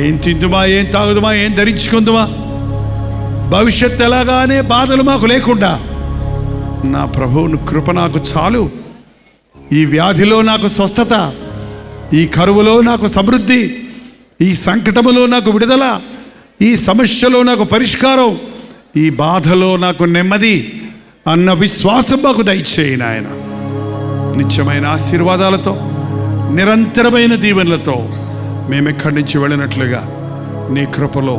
ఏం తిందుమా, ఏం తాగుదుమా, ఏం ధరించుకుందుమా, భవిష్యత్తు ఎలాగానే బాధలు మాకు లేకుండా నా ప్రభువుని కృప నాకు చాలు. ఈ వ్యాధిలో నాకు స్వస్థత, ఈ కరువులో నాకు సమృద్ధి, ఈ సంకటములో నాకు విడుదల, ఈ సమస్యలో నాకు పరిష్కారం, ఈ బాధలో నాకు నెమ్మది అన్న విశ్వాసం మాకు దయచేయి నాయన. నిత్యమైన ఆశీర్వాదాలతో, నిరంతరమైన దీవెనలతో మేమెక్కడి నుంచి వెళ్ళినట్లుగా నీ కృపలో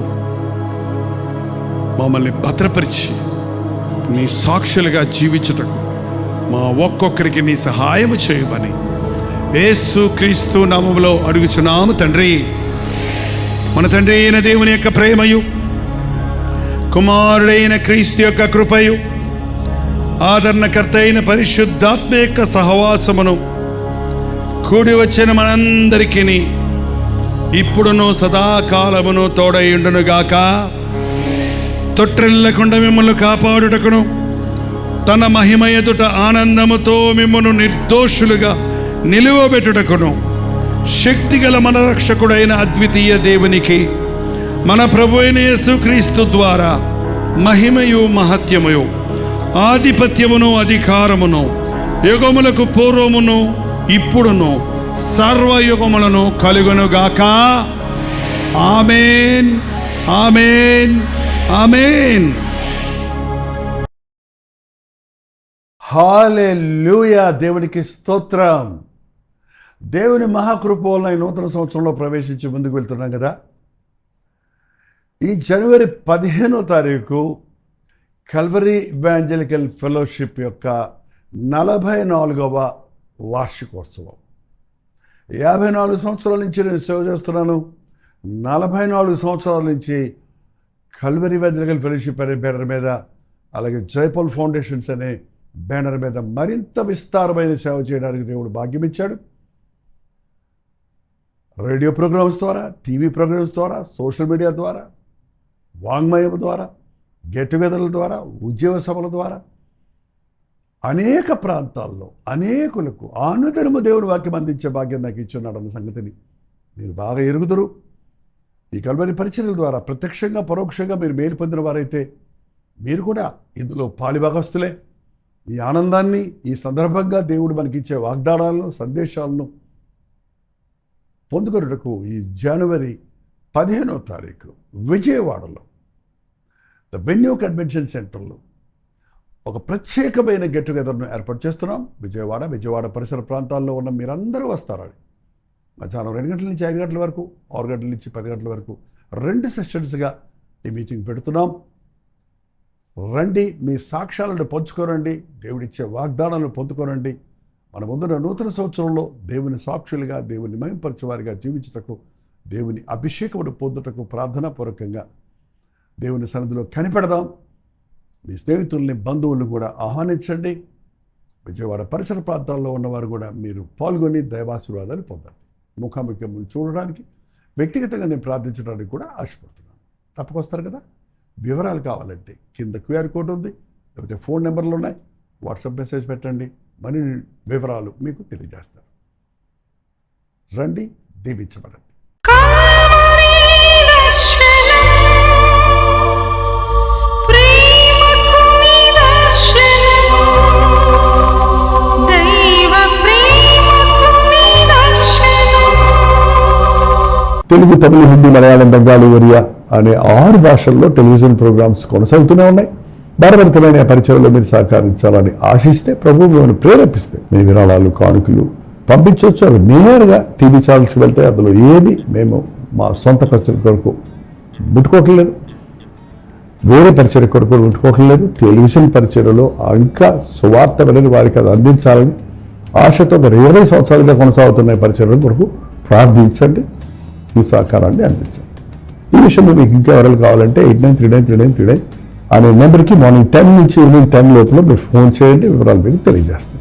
మమ్మల్ని భద్రపరిచి నీ సాక్షులుగా జీవించుటకు మా ఒక్కొక్కరికి నీ సహాయము చేయమని యేసు క్రీస్తు నామములో అడుగుచున్నాము తండ్రి. మన తండ్రి అయిన దేవుని యొక్క ప్రేమయు, కుమారుడైన క్రీస్తు యొక్క కృపయు, ఆదరణకర్త అయిన పరిశుద్ధాత్మ యొక్క సహవాసమును కూడి వచ్చిన మనందరికీ ఇప్పుడును సదాకాలమును తోడయుండునుగాక. తొట్టిల్లకుండా మిమ్మల్ని కాపాడుటకును, తన మహిమ ఎదుట ఆనందముతో మిమ్మల్ని నిర్దోషులుగా నిలువబెట్టుటకును శక్తిగల మన రక్షకుడైన అద్వితీయ దేవునికి మన ప్రభువైన యేసుక్రీస్తు ద్వారా మహిమయు మహత్యమయు ఆధిపత్యమును అధికారమును యుగములకు పూర్వమును ఇప్పుడును సర్వయుగములను కలుగునుగాక. ఆమేన్, ఆమేన్, ఆమేన్. హల్లెలూయా. దేవునికి స్తోత్రం. దేవుని మహాకృప వలన ఈ నూతన సంవత్సరంలో ప్రవేశించి ముందుకు వెళ్తున్నాం కదా. ఈ జనవరి 15వ తారీఖు కల్వరీ ఇవాంజలికల్ ఫెలోషిప్ యొక్క 44వ వార్షికోత్సవం. 54 సంవత్సరాల నుంచి నేను సేవ చేస్తున్నాను. 44 సంవత్సరాల నుంచి కల్వరీ ఇవాంజలికల్ ఫెలోషిప్ అనే బ్యానర్ మీద, అలాగే జైపాల్ ఫౌండేషన్స్ అనే బ్యానర్ మీద మరింత విస్తారమైన సేవ చేయడానికి దేవుడు భాగ్యం ఇచ్చాడు. రేడియో ప్రోగ్రామ్స్ ద్వారా, టీవీ ప్రోగ్రామ్స్ ద్వారా, సోషల్ మీడియా ద్వారా, వాంగ్మయం ద్వారా, గెట్ టుగెదర్ల ద్వారా, ఉద్యోగ సభల ద్వారా అనేక ప్రాంతాల్లో అనేకులకు అనుదినము దేవుని వాక్యం అందించే భాగ్యం నాకు ఇచ్చున్నాడన్న సంగతిని మీరు బాగా ఎరుగుదురు. ఈ కల్వరీ పరిచర్యల ద్వారా ప్రత్యక్షంగా పరోక్షంగా మీరు మేలు పొందిన వారైతే మీరు కూడా ఇందులో పాలిభాగస్తులే. ఈ ఆనందాన్ని ఈ సందర్భంగా దేవుడు మనకిచ్చే వాగ్దానాలను సందేశాలను పొందుకొనుటకు ఈ జనవరి 15వ తారీఖు విజయవాడలో ద వెన్యూ కన్వెన్షన్ సెంటర్లో ఒక ప్రత్యేకమైన గెట్ టుగెదర్ను ఏర్పాటు చేస్తున్నాం. విజయవాడ పరిసర ప్రాంతాల్లో ఉన్న మీరందరూ వస్తారని మధ్యాహ్నం 2 గంటల నుంచి 5 గంటల వరకు, 6 గంటల నుంచి 10 గంటల వరకు 2 సెషన్స్గా ఈ మీటింగ్ పెడుతున్నాం. రండి, మీ సాక్ష్యాలను పంచుకోరండి, దేవుడిచ్చే వాగ్దానాలను పొందుకోరండి. మన ముందున్న నూతన సంవత్సరంలో దేవుని సాక్షులుగా, దేవుని మహింపరచువారిగా జీవించుటకు, దేవుని అభిషేకమును పొందుటకు ప్రార్థనాపూర్వకంగా దేవుని సన్నిధిలో కనిపెడదాం. మీ స్నేహితుల్ని, బంధువులను కూడా ఆహ్వానించండి. విజయవాడ పరిసర ప్రాంతాల్లో ఉన్నవారు కూడా మీరు పాల్గొని దైవాశీర్వాదాలు పొందండి. ముఖాముఖిని చూడడానికి, వ్యక్తిగతంగా నేను ప్రార్థించడానికి కూడా ఆశపడుతున్నాను. తప్పకొస్తారు కదా. వివరాలు కావాలంటే కింద QR కోడ్ ఉంది, లేకపోతే ఫోన్ నెంబర్లు ఉన్నాయి, వాట్సాప్ మెసేజ్ పెట్టండి, మరిన్ని వివరాలు మీకు తెలియజేస్తారు. రండి, దీవించబడండి. తెలుగు, తమిళ, హిందీ, మలయాళం, బెంగాలీ, ఒరియా అనే 6 భాషల్లో టెలివిజన్ ప్రోగ్రామ్స్ కొనసాగుతూనే ఉన్నాయి. భారభరితమైన పరిచయంలో మీరు సహకరించాలని ఆశిస్తే, ప్రభువు మిమ్మల్ని ప్రేరేపిస్తే మీ విరాళాలు, కానుకలు పంపించవచ్చు. అవి నేరుగా టీవీ ఛానల్స్కి వెళ్తే అందులో ఏది మేము మా సొంత ఖర్చుల కొరకు ముట్టుకోవట్లేదు, వేరే పరిచయ కొరకు ముట్టుకోవట్లేదు. టెలివిజన్ పరిచయలో ఇంకా సువార్త వినని వారికి అది అందించాలని ఆశతో 20 సంవత్సరాలుగా కొనసాగుతున్న పరిచయం కొరకు ప్రార్థించండి, ఈ సహకారాన్ని అందించండి. ఈ విషయంలో మీకు ఇంకా వివరాలు కావాలంటే 89393939 అనే నెంబర్కి మార్నింగ్ 10 నుంచి ఈవినింగ్ 10 లోపల మీరు ఫోన్ చేయండి, వివరాలు మీకు తెలియజేస్తాం.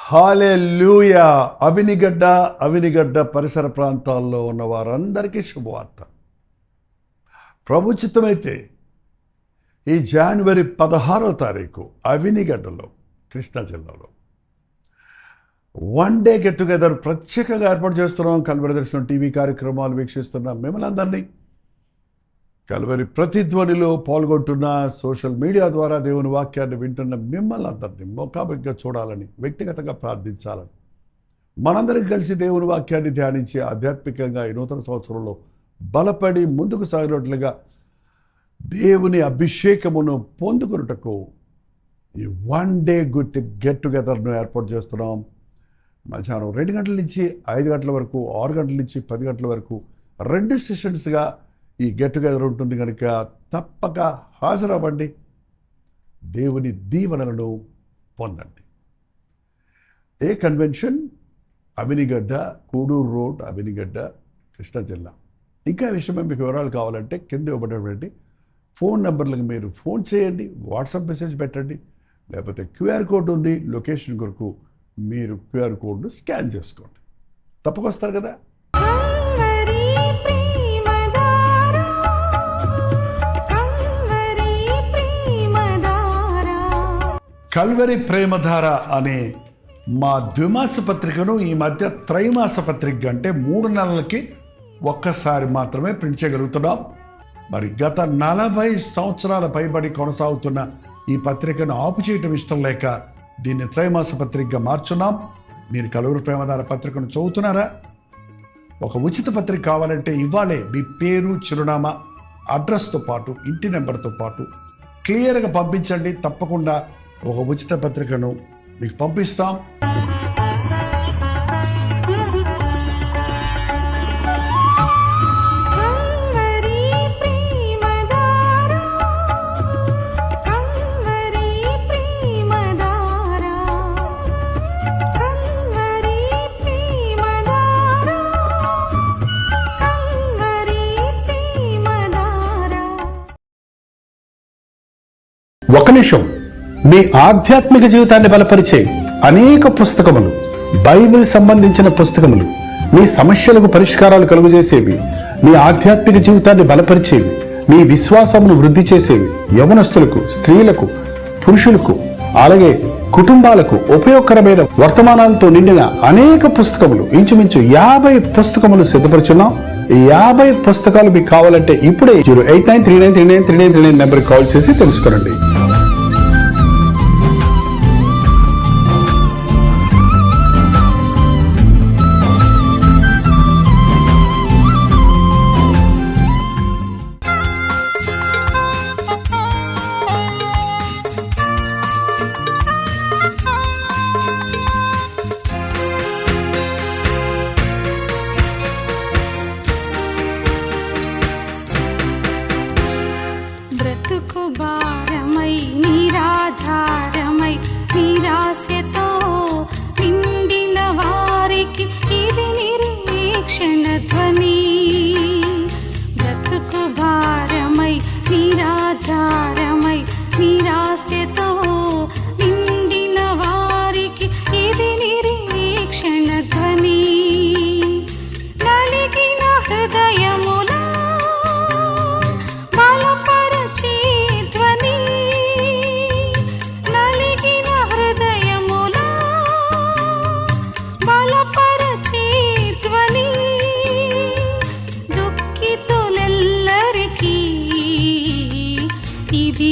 హల్లెలూయా. అవినిగడ్డ పరిసర ప్రాంతాల్లో ఉన్న వారందరికీ శుభవార్త. ప్రభు చిత్తమైతే ఈ జనవరి 16వ తారీఖు అవినిగడ్డలో, కృష్ణా జిల్లాలో 1 డే గెట్ టుగెదర్ ప్రత్యేకంగా ఏర్పాటు చేస్తున్నాం. కల్వరి దర్శనం టీవీ కార్యక్రమాలు వీక్షిస్తున్న మిమ్మల్ని అందరినీ, కల్వరి ప్రతిధ్వనిలో పాల్గొంటున్న, సోషల్ మీడియా ద్వారా దేవుని వాక్యాన్ని వింటున్న మిమ్మల్ని అందరినీ ముఖాముఖిగా చూడాలని, వ్యక్తిగతంగా ప్రార్థించాలని, మనందరం కలిసి దేవుని వాక్యాన్ని ధ్యానించి ఆధ్యాత్మికంగా ఈ నూతన సంవత్సరంలో బలపడి ముందుకు సాగినట్లుగా దేవుని అభిషేకమును పొందుకున్నటకు ఈ 1 డే గెట్ టుగెదర్ను ఏర్పాటు చేస్తున్నాం. మధ్యాహ్నం 2 గంటల నుంచి 5 గంటల వరకు, 6 గంటల నుంచి 10 గంటల వరకు 2 సెషన్స్గా ఈ గెట్ టుగెదర్ ఉంటుంది కనుక తప్పక హాజరవ్వండి, దేవుని దీవెనలను పొందండి. ఏ కన్వెన్షన్? అవినిగడ్డ, కూడూరు రోడ్, అవినిగడ్డ, కృష్ణా జిల్లా. ఇంకా విషయమే మీకు వివరాలు కావాలంటే కింద ఇవ్వబడినటువంటి ఫోన్ నెంబర్లకు మీరు ఫోన్ చేయండి, వాట్సాప్ మెసేజ్ పెట్టండి, లేకపోతే QR కోడ్ ఉంది, లొకేషన్ కొరకు మీరు QR కోడ్ను స్కాన్ చేసుకోండి. తప్పకొస్తారు కదా. కల్వరి ప్రేమధార అనే మా ద్విమాస పత్రికను ఈ మధ్య త్రైమాస పత్రిక అంటే 3 నెలలకి ఒక్కసారి మాత్రమే ప్రింట్ చేయగలుగుతున్నాం. మరి గత 40 సంవత్సరాల పైబడి కొనసాగుతున్న ఈ పత్రికను ఆపు చేయటం ఇష్టం లేక దీన్ని త్రైమాస పత్రికగా మార్చున్నాం. మీరు కల్వరి ప్రేమధార పత్రికను చదువుతున్నారా? ఒక ఉచిత పత్రిక కావాలంటే ఇవ్వాలే మీ పేరు, చిరునామా, అడ్రస్తో పాటు ఇంటి నెంబర్తో పాటు క్లియర్గా పంపించండి. తప్పకుండా ఒక ఉచిత పత్రికను మీకు పంపిస్తాం. ఒక నిమిషం. మీ ఆధ్యాత్మిక జీవితాన్ని బలపరిచే అనేక పుస్తకములు, బైబిల్ సంబంధించిన పుస్తకములు, మీ సమస్యలకు పరిష్కారాలు కలుగజేసేవి, మీ ఆధ్యాత్మిక జీవితాన్ని బలపరిచేవి, మీ విశ్వాసమును వృద్ధి చేసేవి, యవనస్తులకు, స్త్రీలకు, పురుషులకు, అలాగే కుటుంబాలకు ఉపయోగకరమైన వర్తమానాలతో నిండిన అనేక పుస్తకములు, ఇంచుమించు 50 పుస్తకములు సిద్ధపరుచున్నాం. ఈ 50 పుస్తకాలు మీకు కావాలంటే ఇప్పుడే 08939393939 నెంబర్కి కాల్ చేసి తెలుసుకోండి. బ్రతుకు భారమై నిరాధారమై నిరాశతో నిండిన వారికి ఇది నిరీక్షణ ధ్వని. బ్రతుకు భారమై నిరాధారమై నిరాశతో నిండిన వారికి ఇది నిరీక్షణ ధ్వని. నలిగిన హృదయములా ఇది